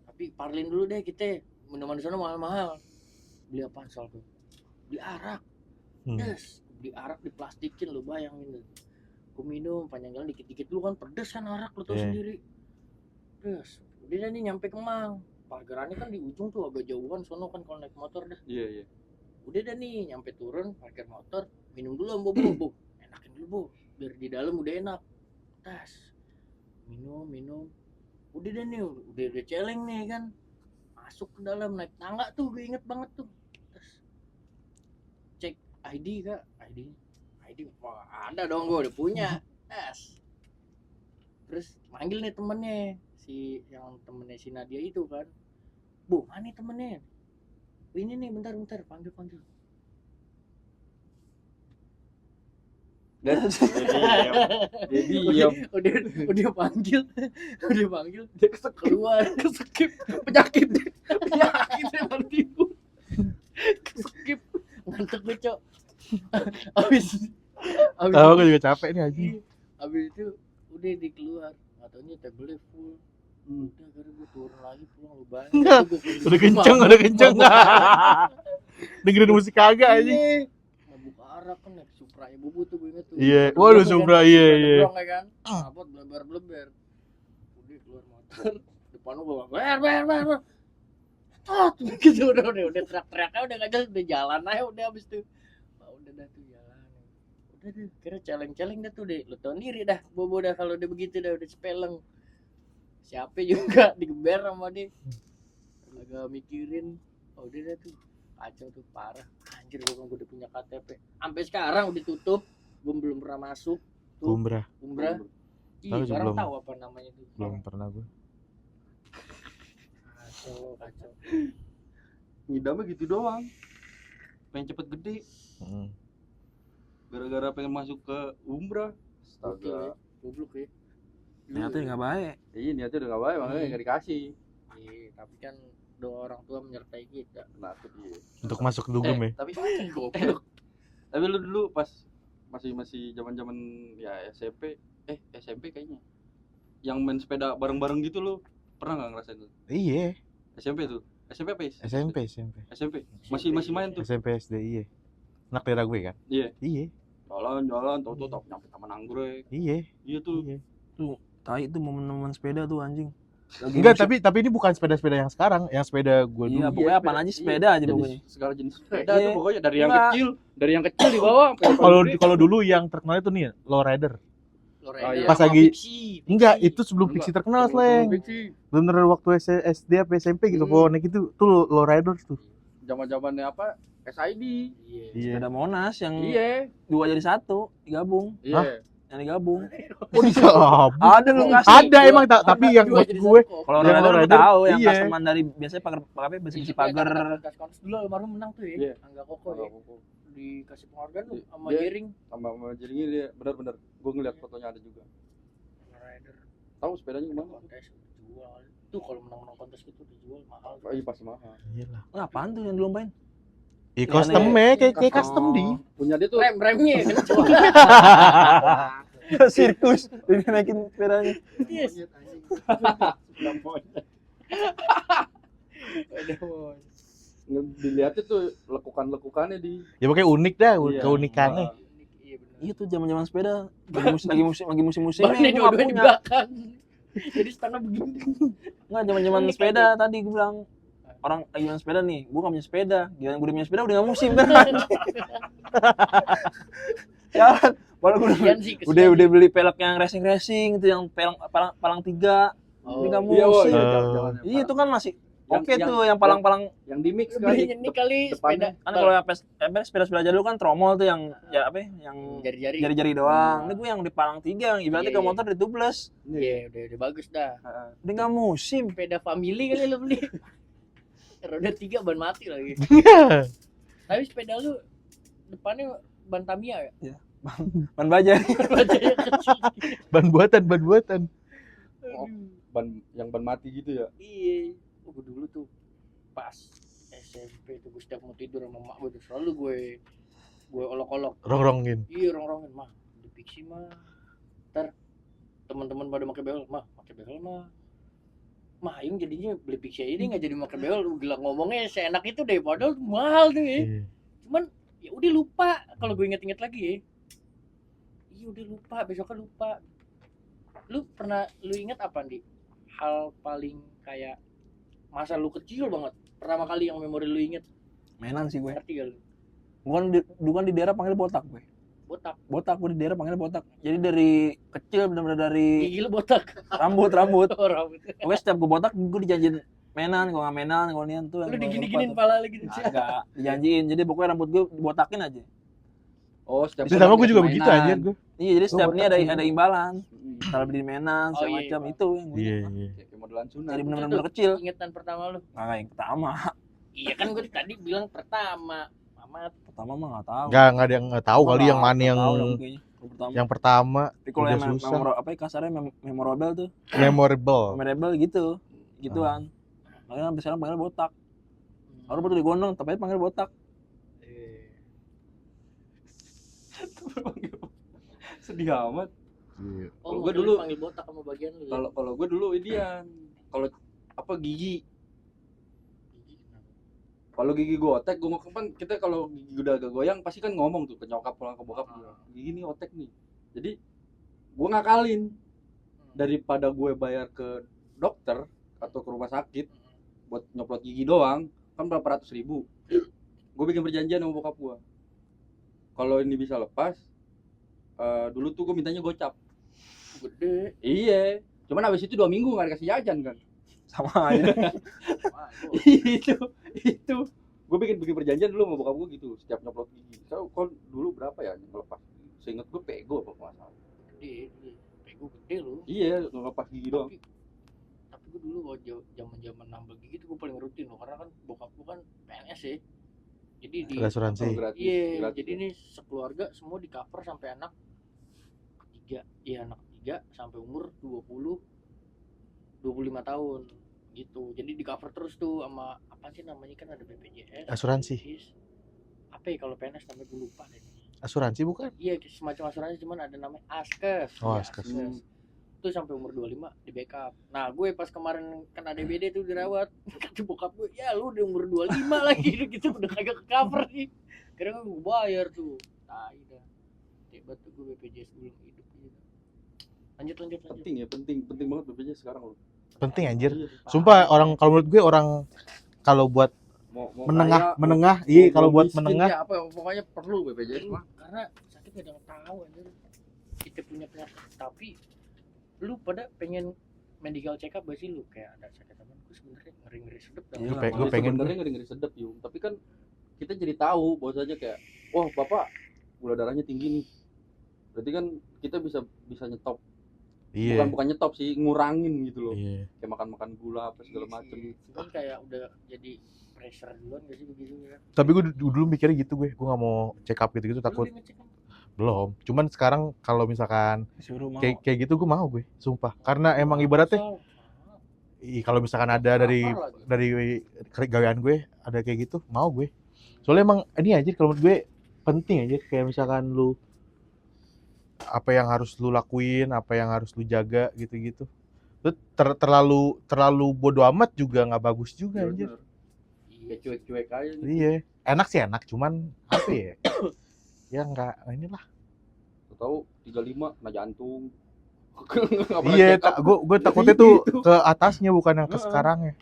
S1: Tapi parlin dulu deh kita. Minuman di sana mahal-mahal. Beli apaan soal tuh? Beli arak. Des, beli arak diplastikin lu bayangin. Gue minum panjang jalan dikit-dikit dulu kan pedes kan arak lu tau
S2: Iya.
S1: sendiri. Des, udah nih nyampe Kemang. Parkirannya kan di ujung tuh agak jauhan sono kan kalau naik motor dah.
S4: Iya.
S1: Udah dah nih nyampe turun parkir motor, minum dulu sama Bobo. Bu. Enakin dulu, Bu. Biar di dalam udah enak. Tas. Minum. Udah dah nih, udah celeng nih kan. Masuk ke dalam naik tangga tuh, gue inget banget tuh. Terus cek ID Kak, ID Wah, ada dong, gue udah punya. Terus manggil nih temennya, yang temennya si Nadia itu kan. Bu, mana nih temennya? Ini nih, bentar, panggil.
S4: Dan dia diam.
S1: Udah panggil, dia keluar, kesekip, penyakit emang tipu, kesekip, ngantuk gue cok. Abis
S2: Tahu gue juga capek nih anjing.
S1: abis itu udah dikeluar, katanya tabelnya full. Udah akhirnya gue turun lagi pulang lu banget.
S2: Udah kenceng. Dengerin musik kagak anjing.
S1: Mabuk arak kan naik Supra ya Bubu tuh gue inget tuh.
S2: Iya, waduh Supra iya.
S1: Blong ya kan. Abot bleber. Udah keluar motor, depan gua ber. Gitu udah teriak-teriaknya udah enggak jelas, udah jalan aja udah habis tuh. Udah dah tuh jalan. Udah tuh kira celeng-celeng dah tuh deh. Lu tau sendiri dah Bobo dah kalau udah begitu dah udah sepeleng. Siapa juga digeber sama dia. Agak mikirin. Udah dah tuh. Kacau tuh parah. Anjir gua udah punya KTP. Sampai sekarang udah tutup. Gua belum pernah masuk. Tuh,
S2: Umrah.
S1: Iya,
S2: Tahu
S1: sekarang
S2: belum.
S1: tahu apa namanya tuh.
S2: Belum pernah gue.
S1: Kacau.
S4: Ngidamnya gitu doang. Pengen cepet gede.
S2: Heeh.
S4: Gara-gara pengen masuk ke umrah. Astaga.
S1: Goblok ya.
S3: Ternyata nggak baik.
S4: Iya niatnya udah gak baik, makanya nggak dikasih.
S1: Iya, tapi kan doa orang tua menyertai kita.
S4: Nah itu dia.
S2: Untuk masuk dugem ya.
S4: Tapi
S1: Goblok.
S4: tapi lu dulu pas masih zaman ya SMP kayaknya. Yang main sepeda bareng-bareng gitu lu pernah nggak ngerasain itu?
S2: Iya,
S4: SMP tuh. SMP apa ya? SMP. Masih main tuh.
S2: SMP SD iya. Anak daerah gue kan?
S4: Iya.
S2: Iya.
S4: Jalan tahu nyampe Taman Anggrek.
S2: Iya.
S4: Iya tuh.
S2: Iya.
S3: Tai itu momen-momen sepeda tuh anjing.
S2: Enggak, tapi ini bukan sepeda-sepeda yang sekarang, yang sepeda gue dulu.
S3: Iya, pokoknya apaan aja sepeda aja pokoknya.
S4: Segala jenis sepeda
S3: Iya.
S4: tuh pokoknya dari yang
S3: Enggak.
S4: kecil di bawah sampai yang
S2: Kalau
S4: gede.
S2: kalau dulu yang terkenal itu nih, lowrider.
S1: Lorena
S4: iya.
S2: Pas
S1: sama
S2: lagi-
S1: Pixie.
S2: Enggak, itu sebelum
S4: Enggak.
S2: Pixie terkenal,
S4: Sebelum
S2: Sleng.
S4: Pixie.
S2: Bener waktu SD apa SMP gitu, kalau naik itu tuh lowrider tuh.
S4: Zaman-zamannya apa? SID.
S1: Iya.
S2: Iya.
S3: Sepeda Monas yang
S4: Iya.
S3: dua jadi satu, digabung.
S4: Iya.
S3: Yang digabung.
S2: Oh, digabung.
S3: Ada lu kasih.
S2: Ada emang tapi yang
S1: Dua
S2: maksud
S1: jadi
S2: gue
S1: satu kok.
S3: Kalau
S2: Yang
S3: rider lu
S2: rider,
S3: tahu yang
S2: iya.
S3: customer dari biasanya pakai besi pagar.
S1: Kontes dulu almarhum menang tuh ya.
S4: Iya.
S1: Angga Koko ya. Dikasih penghargaan tuh sama
S4: Dia-
S1: Jering.
S4: Sama jaringnya dia benar-benar. Gue ngeliat fotonya ada juga.
S1: Rider
S4: Tahu sepedanya kemana?
S1: kontes jual. Tuh kalau menang kontes gitu dijual mahal.
S4: Oh, iya pasti mahal.
S2: Iyalah.
S3: Apaan tuh yang dilombain?
S2: Iya, custom-nya kayak custom di.
S4: Punya dia tuh
S1: Remnya kenceng.
S3: Sirkus. Dia naikin sepedanya.
S1: Yes. Aduh.
S4: dilihatnya tuh lekukan-lekukannya di
S2: Ya pokoknya unik dah,
S4: Iya.
S2: keunikannya.
S1: Iya benar.
S3: Iya tuh zaman-zaman sepeda lagi musim-musimnya
S1: Bannya
S3: gua nggak
S1: dua-duanya di
S3: punya.
S1: belakang. Jadi setengah begini.
S3: Enggak zaman-zaman
S1: Unik
S3: sepeda
S1: aja.
S3: tadi gue bilang orang lagi main sepeda nih, gue gak punya sepeda. Giliran gue udah punya sepeda udah gak musim kan. Ya, padahal gue
S1: Kesian sih, kesian
S3: udah
S1: sih.
S3: beli pelek yang racing itu yang palang 3.
S1: Oh,
S3: Ini nggak
S4: iya wah
S3: musim.
S4: iya
S2: Oh.
S4: jalan-jalannya
S3: Iya itu kan masih
S4: Yang-
S3: oke
S4: yang-
S3: tuh yang palang-palang.
S4: yang di mix
S1: belinya
S4: kali
S1: ini kali sepeda.
S3: Kan kalau yang sepeda-sepeda jadul kan tromol tuh yang ya apa ya, yang
S1: Jari-jari.
S3: jari-jari doang. Ini gue yang di palang 3 yang ibaratnya
S1: Iya,
S3: ke
S1: iya.
S3: motor ditubeless.
S1: Iya, udah bagus dah.
S3: Udah gak musim.
S1: Sepeda family kali lo beli. Roda 3 ban mati lagi. Tapi sepeda lu depannya ban Tamiya ya?
S3: Ban baja.
S1: Bajanya kecil.
S2: Ban buatan.
S4: Oh, ban mati gitu ya.
S1: Iya. Gue dulu tuh pas SMP tuh gue setiap mau tidur sama mak gue tuh selalu gue olok-olok.
S2: Rongrongin.
S1: Iya, rong-rongin mah. Di Pixie mah. Ntar teman-teman pada pakai behel mah, Mah Aing jadinya beli Pixie ini nggak jadi pakai behel. Gila ngomongnya seenak itu deh, padahal mahal tuh ya.
S2: Iya.
S1: Cuman ya udah lupa kalau gue inget-inget lagi ya. Iya udah lupa, besoknya lupa. Lu inget apa di hal paling kayak masa lu kecil banget pertama kali yang memori lu inget?
S3: Mainan sih gue.
S1: Ngerti gak lu?
S3: Bukan di daerah panggil botak gue.
S1: Botak,
S3: Gue di daerah panggil botak. Jadi dari kecil benar-benar dari
S1: gigi lu botak.
S3: rambut.
S1: Oh, rambut.
S3: Pokoknya setiap gue botak gue dijanjiin mainan, kalau nggak mainan, kalau nian tuh.
S1: Lu digini-ginin pala lagi.
S3: Agak dijanjiin. Jadi pokoknya rambut gue dibotakin aja.
S4: Oh, setiap
S2: Itu sama gue juga
S4: mainan.
S2: begitu anjir gue.
S3: Iya, jadi setiap ini ada imbalan.
S4: Mm-mm.
S3: Kalau beli mainan
S1: Oh,
S3: segala
S1: iya,
S3: macam
S1: Bang.
S3: itu yang gue
S2: Iya,
S3: ingat.
S2: iya.
S4: Kayak modelan sunat.
S3: Jadi
S1: Itu
S3: benar-benar
S1: tuh
S3: kecil.
S1: ingetan pertama lu.
S3: Nah, yang pertama.
S1: Iya kan gue tadi bilang pertama. Mamat.
S3: Pertama mah enggak tahu.
S2: Enggak ada yang enggak tahu kali yang mana yang
S3: tahu dah gue kayaknya. Pertama.
S2: yang pertama
S3: Tapi kalau
S2: udah
S3: yang
S2: susah.
S3: apa ya kasarnya memorable tuh.
S2: Memorable.
S3: Memorable gitu. Gituan. Makanya sampai sekarang panggil botak. Baru betul digondong, tapi panggil botak.
S4: Sedih amat.
S2: Iya.
S1: Oh,
S4: Kalau gua
S1: gua dulu
S4: dulu-
S1: panggil botak sama bagian lu.
S4: Kalau gue dulu Idian. Kalau apa gigi. Kalau gigi gue otek, gue kan kita kalau gigi udah agak goyang pasti kan ngomong tuh ke nyokap pulang ke bokap. Gigi nih otek nih. Jadi gue ngakalin daripada gue bayar ke dokter atau ke rumah sakit buat nyoplot gigi doang kan berapa ratus ribu. Gue bikin perjanjian sama bokap gue. Kalau ini bisa lepas, dulu tuh gue mintanya gocap.
S1: Gede.
S4: Iya. Cuman abis itu 2 minggu nggak dikasih jajan kan.
S3: Sama aja.
S4: itu gue bikin perjanjian dulu sama bokap gue gitu setiap nyoplot gigi. Kalau dulu berapa ya ngelepas? Seingat gue pego apa masalah.
S1: Gede. Pego gede lu.
S4: Iya, ngelepas gigi doang.
S1: Tapi gue dulu waktu zaman nambah gigi tuh gue paling rutin loh karena kan bokap gue kan PNS ya. Jadi di
S2: Asuransi.
S4: Oh, gratis.
S1: iya,
S4: Gratis.
S1: jadi ini sekeluarga semua di cover sampai anak ketiga. Iya, anak ketiga sampai umur 25 tahun gitu. Jadi di cover terus tuh sama apa sih namanya kan ada BPJS.
S2: Asuransi.
S1: Apa ya kalau PNS namanya gue lupa deh.
S2: Asuransi bukan?
S1: Iya, semacam asuransi cuman ada namanya Askes.
S2: Oh,
S1: Iya,
S2: Askes.
S1: Itu sampai umur 25 di backup. Nah, gue pas kemarin kan ada DBD tuh dirawat. Kata bokap gue, "Ya lu udah umur 25 lagi gitu udah kagak ke cover nih." Kira gue bayar tuh. Tai dah. Tiba tuh gue BPJS belum hidup gitu. Lanjut.
S4: Penting banget BPJS sekarang loh.
S2: Penting anjir.
S4: Iya.
S2: Sumpah orang kalau menurut gue orang kalau buat
S4: Mau
S2: menengah, iya kalau buat
S4: miskin,
S2: menengah
S4: ya apa pokoknya perlu BPJS mah.
S1: karena sakit gak ada yang tahu anjir. Kita punya penyakit tapi lu pada pengen medical check up gak sih lu kayak ada sakit apa? Gue sebenarnya ngeri sedep dah.
S3: Iya,
S2: gue pengen
S4: sebenarnya ngeri sedap yuk. Tapi kan kita jadi tahu bahwasanya kayak wah bapak gula darahnya tinggi nih. Berarti kan kita bisa nyetop.
S2: iya.
S4: Bukan nyetop sih, ngurangin gitu loh.
S2: Iya.
S4: Kayak makan gula apa segala macem.
S1: Cuman kayak udah jadi pressure duluan gak sih begitu ya?
S2: Tapi gue dulu mikirnya gitu gue nggak mau check up gitu takut.
S1: Lu ngecek kan?
S2: Belum. Cuman sekarang kalau misalkan
S3: Disuruh mau.
S2: kayak gitu gue mau gue, sumpah. Karena emang ibaratnya kalau misalkan ada dari gawean gue ada kayak gitu, mau gue. Soalnya emang ini aja kalau menurut gue penting aja kayak misalkan lu apa yang harus lu lakuin, apa yang harus lu jaga gitu-gitu. Lu terlalu bodo amat juga nggak bagus juga anjir.
S4: Kayak cuek-cuek aja nih.
S2: Iya. Enak sih enak, cuman apa ya? Ya enggak inilah.
S4: Tahu 35 kena jantung.
S2: Iya, gue takutnya tuh ke atasnya bukan yang ke sekarangnya.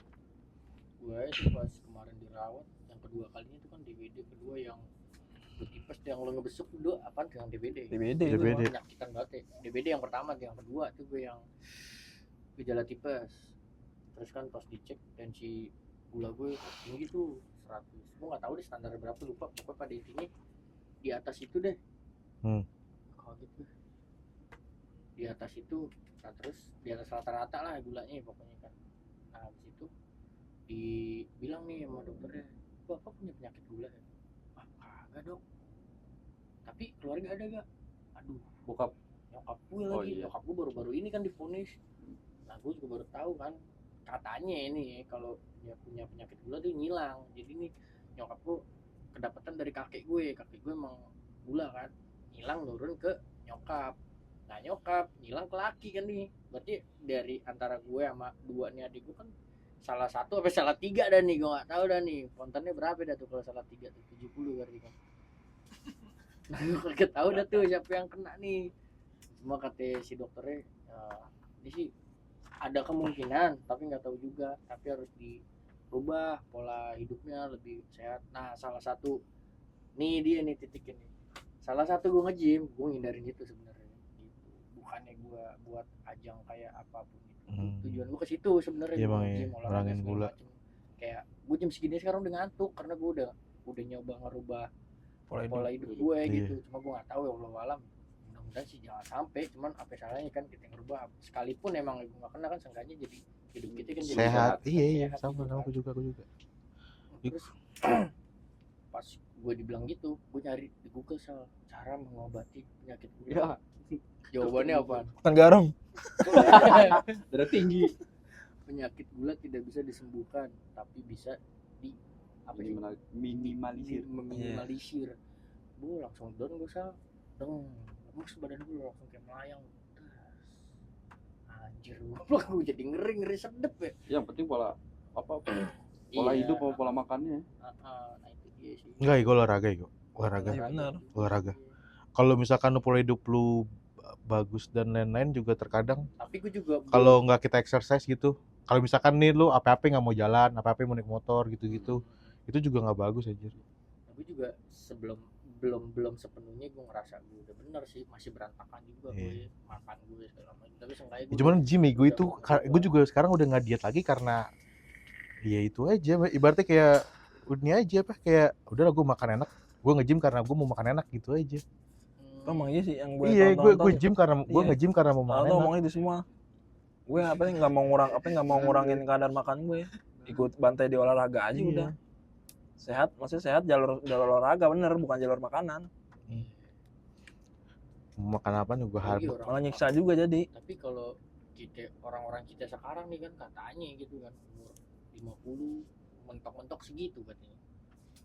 S1: Gue itu pas kemarin dirawat yang kedua kalinya itu kan DBD kedua yang lu tipes yang lo ngebesuk dulu apaan tuh yang DBD?
S3: DBD.
S1: Itu
S2: DBD.
S1: penyakitan banget ya. DBD yang pertama yang kedua tuh gue yang gejala tipes. Terus kan pas dicek tensi gula gue tinggi tuh 100. Gue nggak tahu deh standar berapa lupa. Pokoknya pada intinya di atas itu deh. Kalau gitu di atas itu, nah terus di atas rata-rata lah gulanya pokoknya kan. Nah habis itu dibilang nih sama dokternya, bapak punya penyakit gula ya? Ah kagak dok. Tapi keluarga ada gak? Aduh
S4: Bokap.
S1: nyokap gue
S4: Oh,
S1: lagi,
S4: iya.
S1: nyokap gue baru-baru ini kan divonis. Nah gue juga baru tahu kan katanya ini kalau dia punya penyakit gula tuh ngilang. Jadi nih nyokap gue kedapatan dari kakek gue emang gula kan, ngilang nurun ke nyokap. Nah nyokap ngilang ke laki kan nih, berarti dari antara gue sama dua nih adik gue kan salah satu apa salah tiga dah nih, gue nggak tahu dah nih kontennya berapa dah tuh kalau salah tiga tuh 70 berarti kan. Nah gue kagak tahu dah tuh siapa yang kena nih. Cuma kata si dokternya ini sih ada kemungkinan tapi nggak tahu juga, tapi harus dirubah pola hidupnya lebih sehat. Nah salah satu nih dia nih titik ini, salah satu gue nge-gym, gue ngindarin itu sebenarnya gitu. Bukannya gue buat ajang kayak apapun itu. Tujuan gue ke situ sebenarnya.
S2: Iya, Bang,
S1: gym,
S2: iya.
S1: olahraga
S2: Ngurangin
S1: segala
S2: gula.
S1: macem. Kayak gue jam segini sekarang udah ngantuk karena gue udah nyoba ngerubah pola hidup gue
S2: Iya.
S1: gitu. Cuma gue nggak tahu ya Allah alam, mudah-mudahan sih jangan sampai. Cuman apa salahnya kan kita ngerubah, sekalipun emang gue nggak kena kan seenggaknya jadi hidup kita kan jadi
S2: Sehat. Iya,
S1: sehat
S2: sama
S1: gitu
S2: sama
S1: kan.
S2: aku juga.
S1: Terus pas gue dibilang gitu, gue nyari di Google cara mengobati penyakit gula.
S4: Ya,
S1: Jawabannya apa?
S3: Makan garam.
S4: darah tinggi.
S1: Penyakit gula tidak bisa disembuhkan, tapi bisa di apa sih?
S4: Minimalisir.
S1: Meminimalisir. Gue langsung down, gue terus badan gue langsung kayak melayang. Anjir, gue jadi ngeri sedep ya.
S4: Yang penting pola pola
S1: Iya.
S4: hidup sama pola makannya.
S1: Nah itu dia sih.
S2: Enggak, gue olahraga ya. Olahraga.
S3: Iya, benar.
S2: Olahraga. Kalau misalkan lu pola hidup lu bagus dan lain-lain juga terkadang
S1: Tapi gue juga
S2: kalau nggak kita exercise gitu, kalau misalkan nih lu apa-apa nggak mau jalan, apa-apa mau naik motor gitu-gitu, itu juga nggak bagus aja.
S1: gue juga sebelum belum sepenuhnya gue ngerasa gue udah bener sih, masih berantakan juga
S2: Iya.
S1: gue makan gue segala macam. Tapi seenggaknya gue
S2: Cuman gym gue itu,
S1: udah
S2: gue juga sekarang udah nggak diet lagi karena ya itu aja, ibaratnya kayak ini aja apa kayak udahlah gue makan enak, gue nge-gym karena gue mau makan enak gitu aja.
S3: Emang iya sih yang gue
S2: Iya, gue
S3: tonton-tonton.
S2: gym karena gue
S3: Iya.
S2: nge-gym karena mau makan
S3: Tahu
S2: enak.
S3: ngomong itu semua. Gue nggak mau ngurangin kadar makan gue. Ikut bantai di olahraga aja
S2: Iya.
S3: udah. Sehat, maksudnya sehat jalur olahraga bener, bukan jalur makanan.
S2: Mau makan apa juga
S1: Apalagi
S2: harus.
S1: orang-
S3: Malah nyiksa juga jadi.
S1: Tapi kalau kita orang-orang kita sekarang nih kan katanya gitu kan umur 50 mentok-mentok segitu katanya.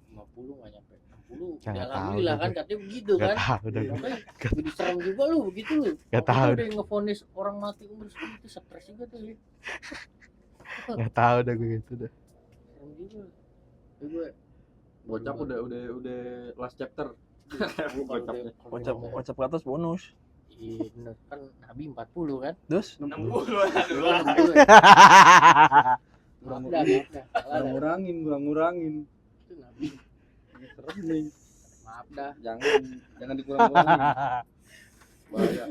S1: 50 nggak nyampe 60.
S2: Ya, nggak tahu
S1: Alhamdulillah
S2: deh
S1: kan
S2: gue.
S1: katanya begitu
S2: Gak
S1: kan.
S2: tahu udah.
S1: Makanya jadi serem juga lu begitu lu.
S2: Nggak
S1: Apa
S2: tahu
S1: udah ngevonis orang mati umur segitu, stres juga tuh ya.
S2: Nggak tahu dah gue gitu dah.
S1: Serem juga. Tapi gue
S4: Bocap udah last chapter.
S3: Wacap ke atas bonus.
S1: Iya bener kan Nabi 40 kan.
S3: Terus
S1: 60. Maaf dah. Salah dah.
S4: Gua ngurangin.
S1: Itu Nabi.
S4: Serem nih.
S1: Maaf dah.
S4: Jangan dikurang-kurangin. Bahaya.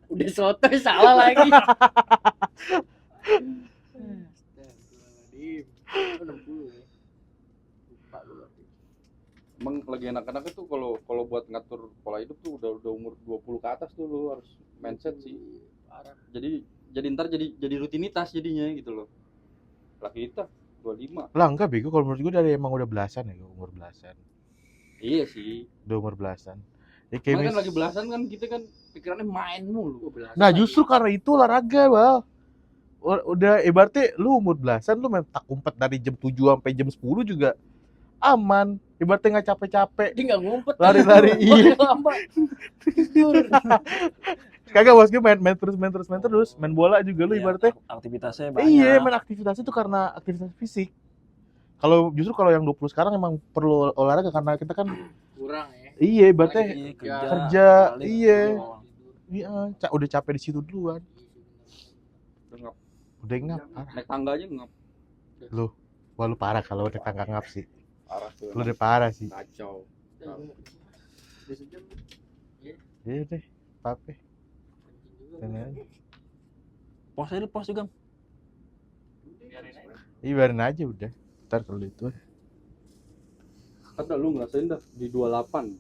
S1: Udah sotoy salah lagi. Astagfirullahaladzim. Itu 60 ya. Lupa gue berarti.
S4: Emang lagi enak-enak itu kalau buat ngatur pola hidup tuh udah umur 20 ke atas tuh lu harus mindset sih.
S1: Parah.
S4: Jadi ntar jadi rutinitas jadinya gitu loh. Laki kita 25.
S2: Lah enggak bego, kalau menurut gue dari emang udah belasan ya, umur belasan.
S4: Iya sih.
S2: Udah umur belasan. Ya
S4: Cuman
S2: kayak
S4: kan lagi belasan kan kita kan pikirannya main mulu.
S2: Nah justru karena itu olahraga Bal. Udah ibaratnya lu umur belasan lu main tak umpet dari jam 7 sampai jam 10 juga aman. Ibaratnya nggak capek-capek.
S1: Dia nggak ngumpet.
S2: Lari-lari, iya.
S1: Lambat. Tidur.
S2: Kagak bos gue main terus, main bola juga lu
S3: Iya,
S2: ibaratnya.
S3: aktivitasnya banyak.
S2: Iya, main aktivitas itu karena aktivitas fisik. Kalau yang 20 sekarang emang perlu olahraga karena kita kan
S1: Kurang ya.
S2: iya ibaratnya
S3: Iya,
S2: kerja,
S3: balik,
S2: iya.
S3: pulang.
S2: iya, udah capek di situ duluan.
S4: Udah ngap.
S2: Udah ngap, parah.
S4: Naik tangga aja ngap.
S2: Wah lu parah kalau udah tangga ngap sih.
S4: Parah tuh.
S2: Lu udah parah sih.
S4: Kacau.
S1: Udah sejam.
S2: Iya deh, apa?
S1: Kencing juga.
S2: Sana aja.
S3: Pos aja, pos juga.
S1: Biarin aja.
S2: Iya biarin aja udah. Ntar kalau itu
S4: Kan lu ngerasain dah di 28.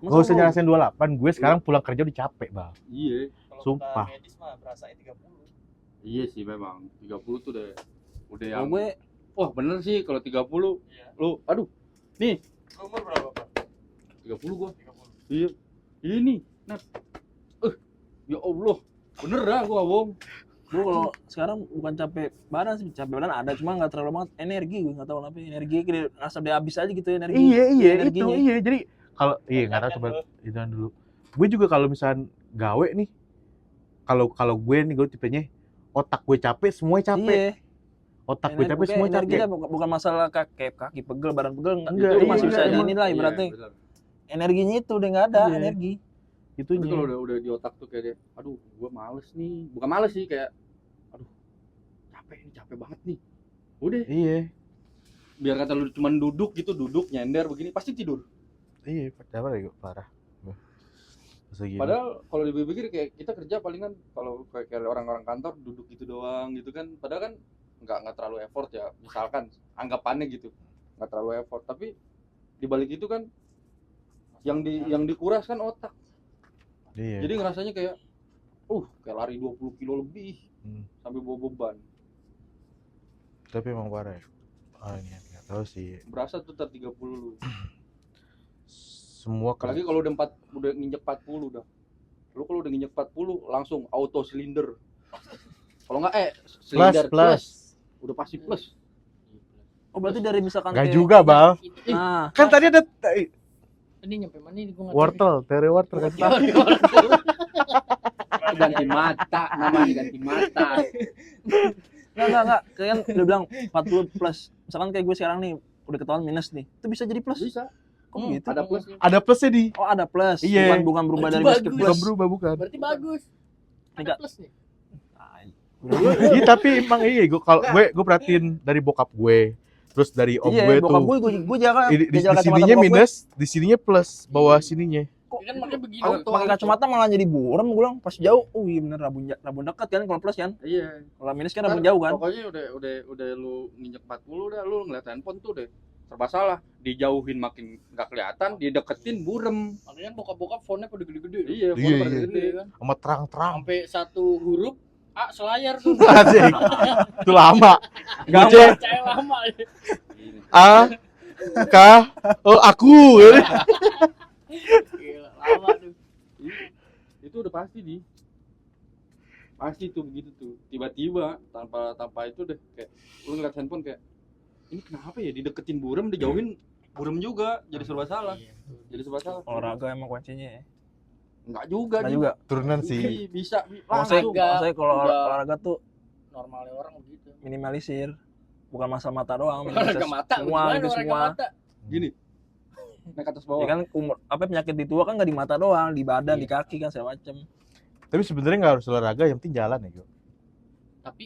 S2: gak usah nyalasin 28, gue sekarang pulang kerja udah capek Bal.
S4: Iya.
S2: Sumpah.
S5: Medis mah berasanya 30.
S4: Iya sih memang 30 tuh udah
S3: Kalau
S4: yang
S3: gue
S4: wah bener sih kalau 30
S5: Iya.
S4: lu aduh nih
S5: Umur berapa, Pak?
S4: 30 gua
S5: 30.
S4: iya ini Nat ya Allah bener dah gua bohong
S3: kalau sekarang bukan capek badan sih, capek badan ada, cuma nggak terlalu banget energi. Gue nggak tahu kenapa energi kayak ngerasa dia habis aja gitu energi.
S2: Iya itu
S3: energinya.
S2: iya. Jadi kalau nggak tahu coba itu dulu. Gue juga kalau misalnya gawe nih, kalau gue nih gue tipenya otak gue capek, semuanya capek.
S3: Iya.
S2: Otak gue capek, semua capek.
S3: Energinya bukan masalah kaki pegel, badan pegel,
S2: Enggak,
S3: itu
S2: iya,
S3: masih bisa
S2: enggak,
S3: ini lah
S4: Iya,
S3: ibaratnya.
S4: bener.
S3: Energinya itu udah nggak ada
S2: Iya.
S3: energi.
S2: Itu
S4: Tapi kalau udah di otak tuh kayak dia, aduh gua males nih, bukan males sih kayak aduh capek banget nih udah
S2: iya.
S4: biar kata lu cuman duduk nyender begini pasti tidur.
S2: Iya, padahal ya parah. Segini.
S4: Padahal kalau dipikir kayak kita kerja palingan kalau kayak orang-orang kantor duduk gitu doang gitu kan. Padahal kan nggak terlalu effort ya. Misalkan anggapannya gitu nggak terlalu effort. Tapi di balik itu kan yang dikuras kan otak.
S2: Iya.
S4: Jadi ngerasanya kayak kayak lari 20 kilo lebih sambil bawa beban.
S2: Tapi emang parah ya. Ini nggak tahu sih.
S4: Berasa tuh 30 lu.
S2: Semua
S4: Apalagi kalau udah nginjek 40 udah. Lu kalau udah nginjek 40 langsung auto silinder. Kalau enggak silinder
S2: plus.
S4: udah pasti plus.
S3: Oh berarti dari misalkan
S2: Nggak
S3: kayak-
S2: juga, Bal.
S3: Nah,
S2: Kan tadi ada
S1: Ini nyampe mana ini gua nggak tahu.
S2: wortel, teori wortel kan.
S4: Ganti mata, namanya ganti mata.
S3: enggak. Kalian udah bilang 40 plus. Misalkan kayak gue sekarang nih udah ketahuan minus nih. Itu bisa jadi plus.
S4: Bisa.
S3: Kok gitu?
S4: Ada plus.
S2: Ada plusnya di.
S3: Oh, ada plus.
S2: Iya.
S3: Bukan berubah dari
S1: Bagus.
S3: minus ke
S2: Bukan
S3: plus.
S2: berubah bukan.
S1: Berarti bagus.
S3: Enggak.
S1: Ada plus nih.
S2: Iya tapi emang iya gue perhatiin dari bokap gue, terus dari om
S3: Iya,
S2: gue
S3: bokap
S2: tuh.
S3: gue jaga
S2: Di sininya minus, di sininya plus, bawah sininya.
S1: Ya kan makanya begini.
S3: Aku pakai kacamata malah jadi buram gue bilang pas jauh. Oh iya bener rabun dekat kan kalau plus kan.
S4: Iya.
S3: Kalau minus kan rabun jauh kan.
S4: Pokoknya udah lu nginjek 40 udah lu ngeliat handphone tuh deh. Serba salah. Dijauhin makin enggak kelihatan, dideketin burem.
S1: Makanya bokap-bokap fontnya pada gede-gede.
S4: Iya,
S2: Iya,
S4: phone pada
S2: iya.
S4: gede.
S1: kan.
S2: Sama terang-terang.
S1: Sampai satu huruf A selayar tuh.
S2: Asik. Itu lama.
S3: Gambar.
S2: Gocek.
S1: Percaya lama.
S2: A K O aku.
S1: Gila, lama tuh.
S4: Itu udah pasti tuh begitu tuh. Tiba-tiba tanpa itu deh kayak lu ngeliat handphone kayak ini kenapa ya dideketin burem, dijauhin burem juga. Jadi serba salah.
S1: Iya, betul.
S4: Jadi serba salah.
S3: Olahraga emang kuncinya ya.
S4: Enggak juga
S3: Enggak
S4: nih.
S3: juga.
S2: Turunan sih.
S4: Iya, bisa
S3: Maksudnya,
S4: langsung.
S1: Enggak.
S3: kalau
S1: Udah.
S3: olahraga tuh
S1: Normalnya orang begitu.
S3: minimalisir. Bukan masalah mata doang,
S1: Olahraga
S3: minimalisir
S1: mata,
S3: semua
S1: gimana
S3: gitu
S1: olahraga
S3: semua.
S1: mata?
S4: Gini. Naik atas bawah.
S3: Ya kan penyakit di tua kan nggak di mata doang, di badan,
S1: Iya.
S3: di kaki kan segala macem.
S2: Tapi sebenarnya nggak harus olahraga, yang penting jalan ya, Gio.
S1: Tapi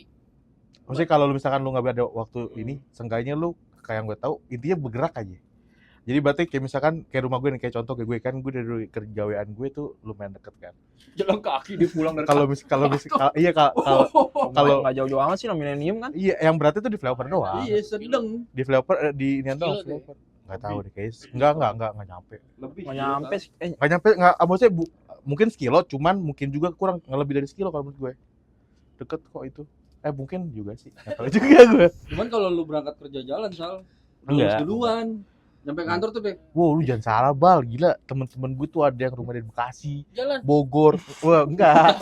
S2: Maksudnya kalau misalkan lu nggak ada waktu ini, seenggaknya lu kayak yang gue tahu intinya bergerak aja. Jadi berarti kayak misalkan kayak rumah gue nih, kayak contoh kayak gue kan, gue dari kerjaan gue tuh lumayan deket kan.
S1: jalan kaki dia pulang dari
S2: Kalau iya kalau
S3: Nggak jauh-jauh amat sih lah Millennium kan.
S2: iya yang beratnya tuh di flyover doang.
S4: Iya, sedang.
S2: Di flyover di ini doang
S1: Sekilo tuh ya?
S2: flyover. Nggak tahu deh kayaknya. Enggak nyampe.
S4: Lebih.
S3: Nggak nyampe.
S2: Nggak nyampe maksudnya mungkin sekilo, cuman mungkin juga kurang, nggak lebih dari sekilo kalau menurut gue. Deket kok itu. Mungkin juga sih. Nggak tahu juga gue.
S4: Cuman kalau lu berangkat kerja jalan, Sal.
S2: Enggak.
S4: Duluan. Nyampe kantor tuh deh.
S2: Wow, lu jangan salah, Bal. Gila, temen-temen gue tuh ada yang rumah di Bekasi,
S1: jalan.
S2: Bogor. Wah, enggak.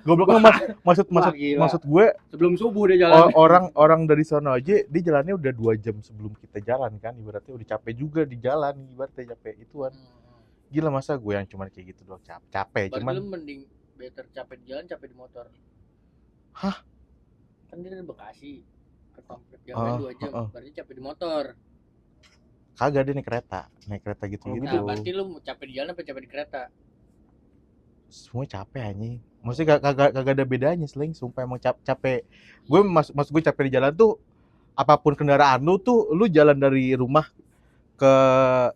S2: Goblok maksud gue
S1: Sebelum subuh dia jalan.
S2: orang dari sono aja dia jalannya udah 2 jam sebelum kita jalan kan, ibaratnya udah capek juga di jalan, ibaratnya capek ituan. Gila, masa gue yang cuman kayak gitu doang capek,
S1: Berarti
S2: cuman
S1: lu mending better capek di jalan, capek di motor.
S2: Hah?
S1: Kan dia dari Bekasi ke komplek jalan 2 jam. Berarti capek di motor.
S2: kagak dia naik kereta gitu-gitu.
S1: Nah, berarti lu mau capek di jalan apa capek di kereta?
S2: Semua capek anjing. Maksudnya kagak ada bedanya, Sling. Sumpah emang capek. Gue maksud gue capek di jalan tuh apapun kendaraan lu tuh, lu jalan dari rumah ke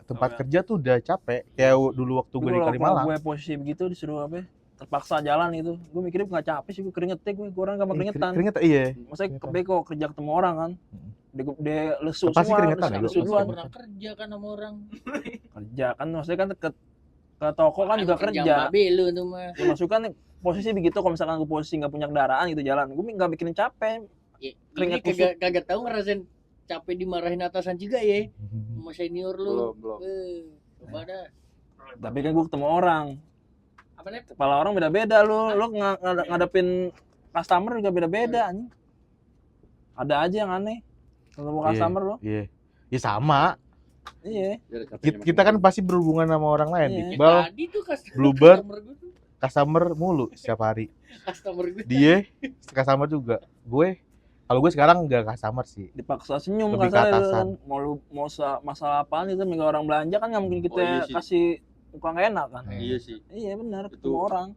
S2: tempat kerja tuh udah capek. Kayak dulu waktu gue di Kalimalang.
S3: Gue posisi begitu disuruh apa? Terpaksa jalan gitu. Gue mikirnya nggak capek sih, gue keringetnya gue orang gampang keringetan.
S2: Keringetan, iya.
S3: Maksudnya ke beko kerja ketemu orang kan. Dia lesu
S2: Pasti
S3: semua,
S2: keringetan ya,
S3: lesu
S2: lu?
S3: duluan.
S1: Pernah kerja kan sama orang.
S3: Kerja kan maksudnya kan ke toko kan juga kerja.
S1: Babe lu tuh mah.
S3: Ya, maksudnya kan posisi begitu kalau misalkan gue posisi nggak punya kendaraan gitu jalan, gue nggak bikin capek.
S1: Ya,
S3: Keringat
S1: ini kagak tahu ngerasain capek dimarahin atasan juga ya. Sama senior lu.
S4: Belum.
S1: Coba dah.
S3: Tapi kan gue ketemu orang,
S1: Apa nih?
S3: kepala orang beda-beda lu ngadepin customer juga beda-beda anjing. Ada aja yang aneh ketemu customer lo.
S2: Iya. Ya sama.
S3: Iya.
S2: Kita kan pasti berhubungan sama orang lain.
S3: Iya.
S2: Iqbal
S1: Tadi tuh
S2: Bluebird.
S1: customer gue tuh.
S2: customer mulu setiap hari.
S1: Customer gue.
S2: Dia customer juga. Kalau gue sekarang nggak customer sih.
S3: Dipaksa senyum
S2: Lebih ke
S3: kasarnya
S2: atasan.
S3: kan. Mau masalah apaan itu minggu orang belanja kan nggak mungkin kita
S4: iya sih.
S3: kasih muka nggak enak kan.
S4: Iya sih.
S3: Iya benar,
S4: Itu-
S3: ketemu orang.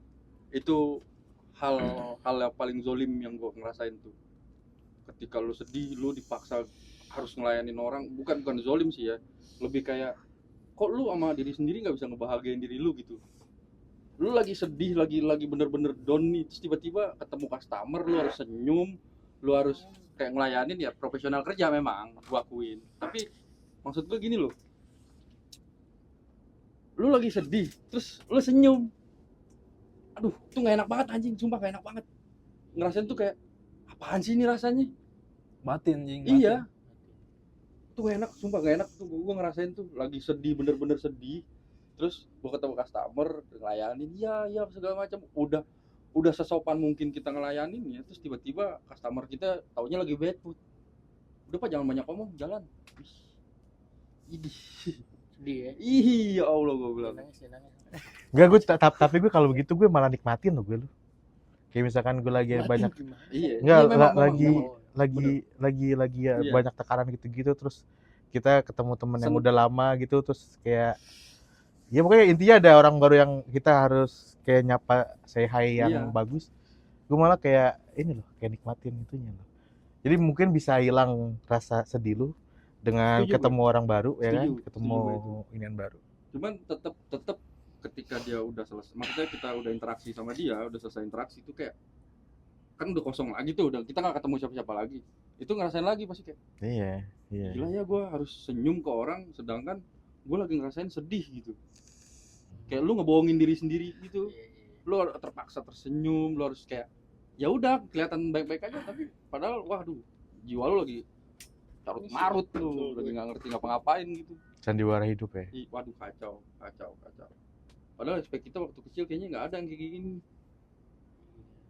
S4: Itu hal yang paling zolim yang gue ngerasain tuh. Ketika lu sedih, lu dipaksa harus ngelayanin orang, bukan zolim sih ya, lebih kayak kok lu sama diri sendiri nggak bisa ngebahagiain diri lu gitu. Lu lagi sedih, lagi bener-bener down nih, terus tiba-tiba ketemu customer, lu harus senyum, lu harus kayak ngelayanin. Ya profesional kerja memang gua akuin, tapi maksud gue gini loh, lu lagi sedih terus lu senyum, aduh itu nggak enak banget anjing, sumpah nggak enak banget. Ngerasain tuh kayak apaan sih ini rasanya.
S3: Batin anjing.
S4: Iya, tuh gak enak, sumpah gak enak tuh. Gue ngerasain tuh lagi sedih, bener-bener sedih. Terus gue ketemu customer, ngelayanin, iya segala macam. Udah sesopan mungkin kita ngelayanin ya. Terus tiba-tiba customer kita taunya lagi bad mood. Udah Pak, jangan banyak ngomong, jalan. Idih.
S1: Sedih ya.
S4: Ih, ya Allah gue bilang.
S1: Nangis.
S2: Enggak, gue tapi gue kalau begitu gue malah nikmatin loh gue lu. Kayak misalkan gue lagi banyak
S4: Iya.
S2: Enggak,
S4: iya, memang,
S2: lagi
S4: memang.
S2: ya
S4: Iya.
S2: banyak tekanan gitu-gitu, terus kita ketemu temen yang
S4: Sem-
S2: udah lama gitu, terus kayak ya pokoknya intinya ada orang baru yang kita harus kayak nyapa, say hi yang
S4: Iya.
S2: bagus. Gue malah kayak ini loh, kayak nikmatin itunya loh. Jadi mungkin bisa hilang rasa sedih lu dengan
S4: Setuju,
S2: ketemu orang baru ya kan,
S4: Setuju,
S2: ketemu
S4: setuju,
S2: inian baru.
S4: Cuman tetep ketika dia udah selesai, maksudnya kita udah interaksi sama dia, udah selesai interaksi itu kayak kan udah kosong lagi tuh, udah kita nggak ketemu siapa-siapa lagi. Itu ngerasain lagi pasti kayak
S2: Iya.
S4: gila ya, gue harus senyum ke orang sedangkan gue lagi ngerasain sedih gitu. Kayak lu ngebohongin diri sendiri gitu. Lu terpaksa tersenyum, lu harus kayak ya udah kelihatan baik-baik aja tapi padahal waduh jiwa lu lagi carut marut lu, lagi nggak ngerti ngapa-ngapain gitu.
S2: Sandiwara hidup ya.
S4: Waduh kacau. Padahal respect kita waktu kecil kayaknya nggak ada yang kayak gini.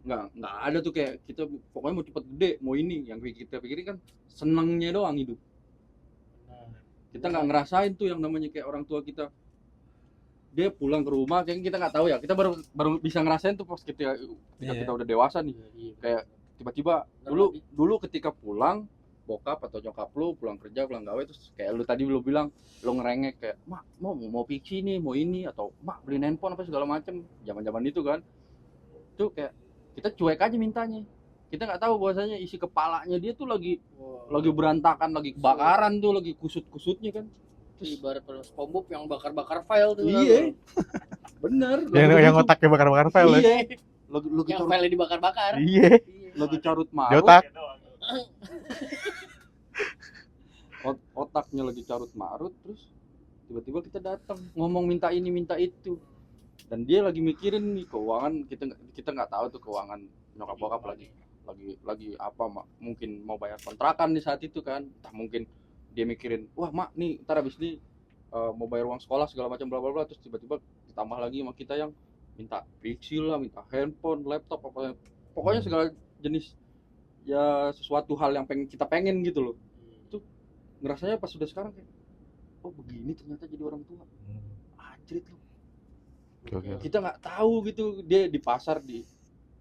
S4: Nggak ada tuh kayak kita pokoknya mau cepet gede, mau ini yang kita pikirin kan senangnya doang hidup. Kita nggak ngerasain tuh yang namanya kayak orang tua kita dia pulang ke rumah kayaknya kita nggak tahu ya, kita baru bisa ngerasain tuh pas ketika
S3: Iya.
S4: kita udah dewasa nih. Kayak tiba-tiba dulu ketika pulang bokap atau nyokap lu pulang kerja pulang gawe terus kayak lu tadi lu bilang lu ngerengek kayak mak mau pixi nih mau ini atau mak beli handphone apa segala macem, zaman itu kan tuh kayak kita cuek aja mintanya, kita nggak tahu bahwasanya isi kepalanya dia tuh lagi berantakan, lagi kebakaran tuh, lagi kusut-kusutnya kan.
S1: Terus ibarat film SpongeBob yang bakar-bakar file tuh.
S4: Iya, bener.
S2: Yang otaknya bakar-bakar file ya.
S4: Iya. Lagi
S1: Yang
S4: carut,
S1: file dibakar-bakar.
S2: Iya.
S4: lagi carut
S2: Di
S4: marut.
S2: otak.
S4: Otaknya lagi carut marut, terus tiba-tiba kita datang ngomong minta ini minta itu, dan dia lagi mikirin nih keuangan kita nggak tahu tuh keuangan nyokap bokap lagi apa mak, mungkin mau bayar kontrakan di saat itu kan, entah mungkin dia mikirin wah mak nih ntar habis ini mau bayar uang sekolah segala macam bla bla bla, terus tiba-tiba ditambah lagi sama kita yang minta PC lah, minta handphone, laptop apa pokoknya segala jenis ya sesuatu hal yang kita pengen gitu loh. Itu ngerasanya pas sudah sekarang kayak oh begini ternyata jadi orang tua, anjrit lu.
S2: Oke.
S4: Kita nggak tahu gitu dia di pasar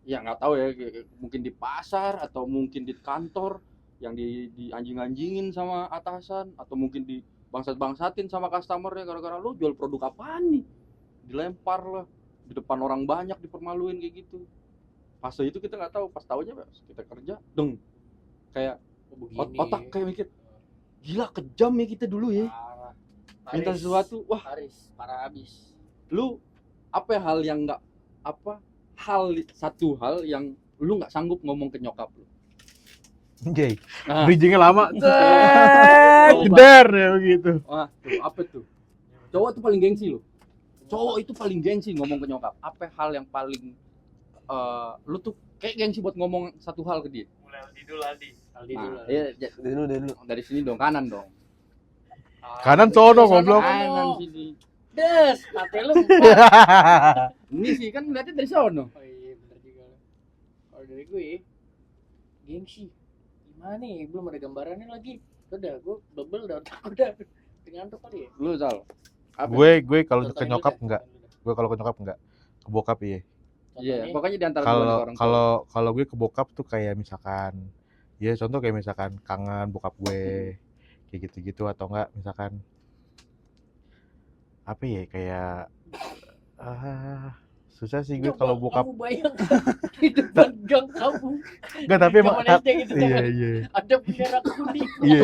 S4: ya nggak tahu ya, mungkin di pasar atau mungkin di kantor yang di anjing-anjingin sama atasan, atau mungkin di bangsat-bangsatin sama customernya gara-gara lu jual produk apaan nih, dilempar lah di depan orang banyak, dipermaluin kayak gitu. Fase itu kita nggak tahu, pas tahunya kita kerja deng kayak otak kayak mikir gila kejam ya kita dulu ya, minta sesuatu wah
S1: parah abis.
S4: lu apa hal yang nggak satu hal yang lu nggak sanggup ngomong ke nyokap lu.
S2: Anjay.
S4: Nah,
S2: Bridging-nya lama.
S1: Oh,
S2: Jedar ya begitu.
S4: wah tuh apa tuh, cowok tuh paling gengsi lo, cowok itu paling gengsi ngomong ke nyokap. Apa hal yang paling lu tuh kayak gengsi buat ngomong satu hal ke dia?
S5: Mulai Aldi dulu.
S4: Nah, iya,
S3: Dulu.
S4: dari sini dong, kanan dong.
S2: Kanan sono goblok.
S4: Kanan sini.
S1: Des, mati lu.
S4: Ini sih kan ngeliatnya dari sono.
S1: Oh iya bener juga. Kalau dari gue gengsi gimana nih, belum ada gambarannya lagi. Udah gue bebel udah otak udah ngantuk kali ya.
S4: Lu Zal. Apa?
S2: Gue kalau ke
S1: Contohin
S2: nyokap
S1: lu dah,
S2: enggak.
S1: contohin lu dah.
S2: Gue kalau ke nyokap enggak. Ke bokap iya.
S4: Iya,
S1: Contohnya,
S4: pokoknya di antara dua orang tua.
S2: Kalau gue ke bokap tuh kayak misalkan ya contoh kayak misalkan kangen bokap gue kayak gitu-gitu, atau enggak misalkan apa ya kayak susah sih gue
S1: coba
S2: kalau bokap
S1: kamu bayangkan di depan gang kamu.
S2: enggak, tapi emang
S1: Zaman SD gitu
S2: iya
S1: kan.
S2: iya
S1: Ada bendera kuning.
S2: iya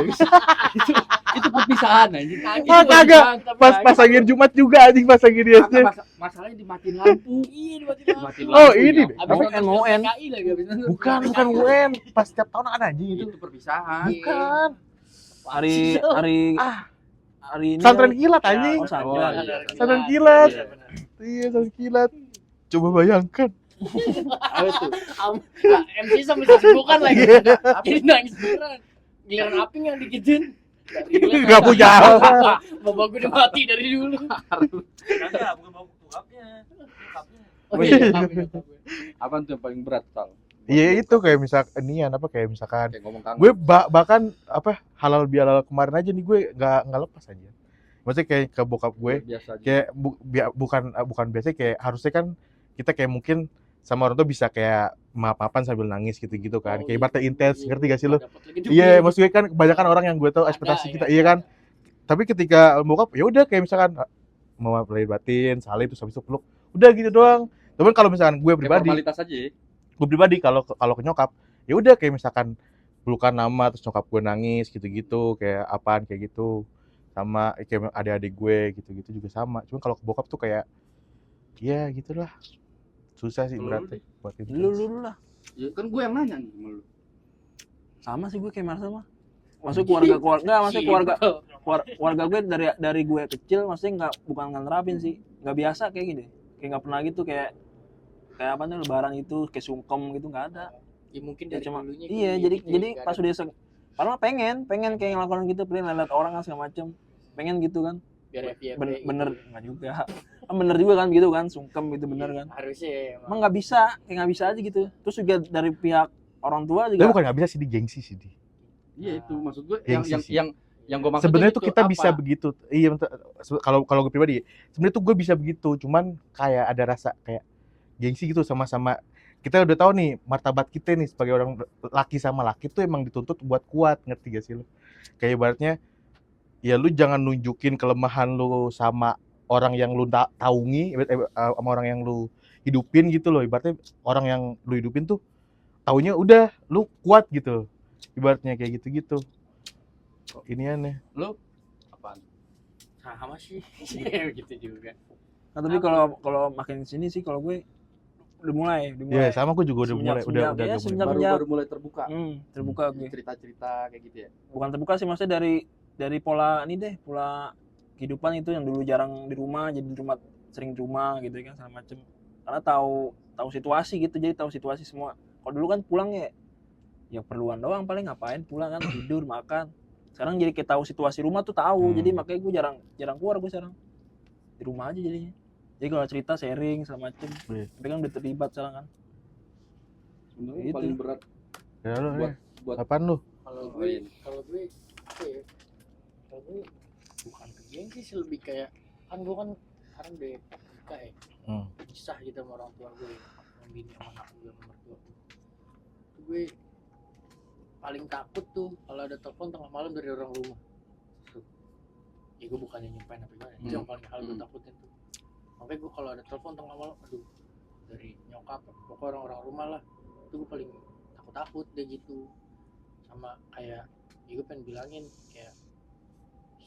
S4: Itu perpisahan anjing.
S1: Nah,
S2: Ah,
S1: itu
S2: kagak.
S1: perpisahan, tapi
S2: pas
S1: lagi.
S2: pasangin Jumat juga anjing, pasangin dia sih.
S4: Masalahnya dimatiin lampu.
S1: Iya dimatiin lampu.
S4: Dimatiin
S2: Oh,
S4: lampu,
S2: ini
S4: ya.
S1: Abis
S3: Moen,
S1: nonton
S3: Moen.
S1: PKI lagi abis nonton
S2: Bukan
S1: PKI.
S2: UN, pas setiap tahun ada anjing itu.
S4: Itu perpisahan.
S1: Iya.
S2: Bukan.
S3: Hari hari ini
S2: Pesantren
S3: kan-
S2: kilat
S1: Ya,
S2: anjing.
S3: oh, pesantren.
S4: Oh, iya.
S2: Pesantren kilat.
S1: Iya, benar.
S2: Iya, pesantren kilat. Coba bayangkan.
S4: Apa tuh?
S1: Nah, MC sampai disibukan lagi.
S2: Iya.
S1: Jadi nangis beneran. Giliran Aping yang digituin.
S2: Nggak punya apa.
S1: Bapak gue udah mati dari dulu.
S5: Kagak, bukan bawa bokapnya. Bokapnya.
S1: Oh iya, Aping.
S4: Apaan tuh yang paling berat, Sal?
S2: Iya itu kayak kayak misalkan
S4: Kayak ngomong kangen.
S2: gue bahkan apa halal bihalal kemarin aja nih gue nggak lepas aja. Maksudnya kayak ke bokap gue
S4: biasa aja.
S2: kayak bukan biasa kayak harusnya kan kita kayak mungkin sama orang tuh bisa kayak maaf-maafan sambil nangis gitu-gitu kan. Kayak ibaratnya intens, ngerti gak sih lo? Iya, maksudnya kan kebanyakan orang yang gue tahu ekspektasi kita, iya kan? Tapi ketika bokap ya udah kayak misalkan mau lahir batin, salim terus habis itu peluk. Udah gitu doang. Cuman kalau misalkan gue
S4: Kayak
S2: pribadi,
S4: formalitas aja ya.
S2: kalau ke nyokap ya udah kayak misalkan pelukan nama terus nyokap gue nangis gitu-gitu kayak apaan kayak gitu sama kayak adik-adik gue gitu-gitu juga sama cuman kalau ke bokap tuh kayak ya gitulah susah sih
S4: Kalau lu
S2: beratnya buat itu
S3: Lu lah.
S4: Ya kan gue yang nanya nih sama lu.
S3: Sama sih gue kayak Marcel mah. Maksudnya keluarga gue dari gue kecil maksudnya bukan nerapin sih. Nggak biasa kayak gini. Kayak nggak pernah gitu kayak apa nih lebaran itu kayak sungkem gitu nggak ada.
S1: Ya mungkin
S3: Ya
S1: dari
S3: cuma
S1: dulunya
S3: iya
S1: gitu,
S3: jadi
S1: nggak
S3: pas
S1: ada.
S3: udah padahal pengen kayak ngelakuin gitu pengen lihat orang kan segala macem pengen gitu kan
S1: biar FYP
S3: bener
S1: gitu.
S3: nggak juga kan bener juga kan gitu kan sungkem gitu bener kan
S1: Harusnya ya,
S3: emang nggak bisa kayak nggak bisa aja gitu terus juga dari pihak orang tua
S2: tapi
S3: juga
S2: bukan nggak bisa sih di gengsi sih di
S4: Iya itu maksud gue
S2: Gengsi
S4: yang
S2: sih.
S4: yang gue maksud
S2: sebenarnya tuh
S4: itu
S2: kita
S4: apa?
S2: bisa begitu iya kalau gue pribadi sebenarnya tuh gue bisa begitu cuman kayak ada rasa kayak gengsi gitu sama-sama kita udah tahu nih martabat kita nih sebagai orang laki sama laki tuh emang dituntut buat kuat ngerti gak sih lu kayak ibaratnya ya lu jangan nunjukin kelemahan lu sama orang yang lu taungi sama orang yang lu hidupin gitu loh ibaratnya orang yang lu hidupin tuh taunya udah lu kuat gitu ibaratnya kayak gitu-gitu ini aneh
S4: Lu apaan?
S1: sama sih gitu juga.
S3: nah, tapi kalau makin sini sih kalau gue udah mulai
S2: ya sama gue juga udah mulai
S3: Semenjak-
S2: udah
S3: ya,
S2: agak
S3: semenjak-
S2: mulai.
S4: Baru mulai terbuka.
S3: terbuka gue
S4: Cerita-cerita kayak gitu ya.
S3: bukan terbuka sih maksudnya dari pola ini deh pola kehidupan itu yang dulu jarang di rumah jadi di rumah sering di rumah gitu kan segala macem karena tahu situasi gitu jadi tahu situasi semua kalau dulu kan pulang ya perluan doang paling ngapain pulang kan tidur makan sekarang jadi kayak tahu situasi rumah tuh tahu jadi makanya gue jarang keluar gue sekarang di rumah aja jadinya jadi kalau cerita sharing segala macem
S2: Iya.
S3: tapi kan udah terlibat sekarang kan
S4: Sebenarnya
S3: Itu.
S4: paling berat
S2: Ya lu
S4: buat
S2: apaan lu
S1: Kalau
S4: Oh,
S1: gue,
S4: iya.
S1: kalau gue apa ya? Kalau gue bukan ke gengsi sih lebih kayak kan gue kan sekarang udah nikah ya, pisah gitu sama orang tua gue, sama bini sama anak gue sama mertua gue. Itu gue paling takut tuh kalau ada telepon tengah malam dari orang rumah. Tuh. Ya gue bukannya nyumpain apa gimana, itu yang paling hal gue takutin tuh. Makanya gue kalau ada telepon tengah malam, aduh dari nyokap, pokoknya orang-orang rumah lah, itu gue paling takut deh gitu. Sama kayak ya gue pengen bilangin kayak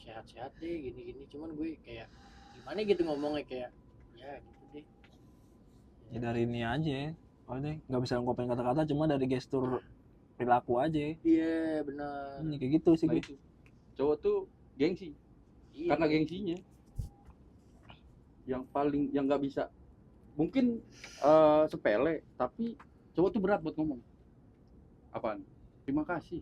S1: sehat-sehat deh gini-gini cuman gue kayak gimana gitu ngomongnya kayak ya gitu deh
S3: ya dari ini aja oh deh nggak bisa ngungkapin kata-kata cuma dari gestur perilaku aja
S1: iya benar
S3: ini kayak gitu sih
S4: nah
S3: gue
S4: itu. Cowok tuh gengsi.
S1: iya.
S4: Karena gengsinya yang nggak bisa mungkin sepele tapi cowok tuh berat buat ngomong apaan terima kasih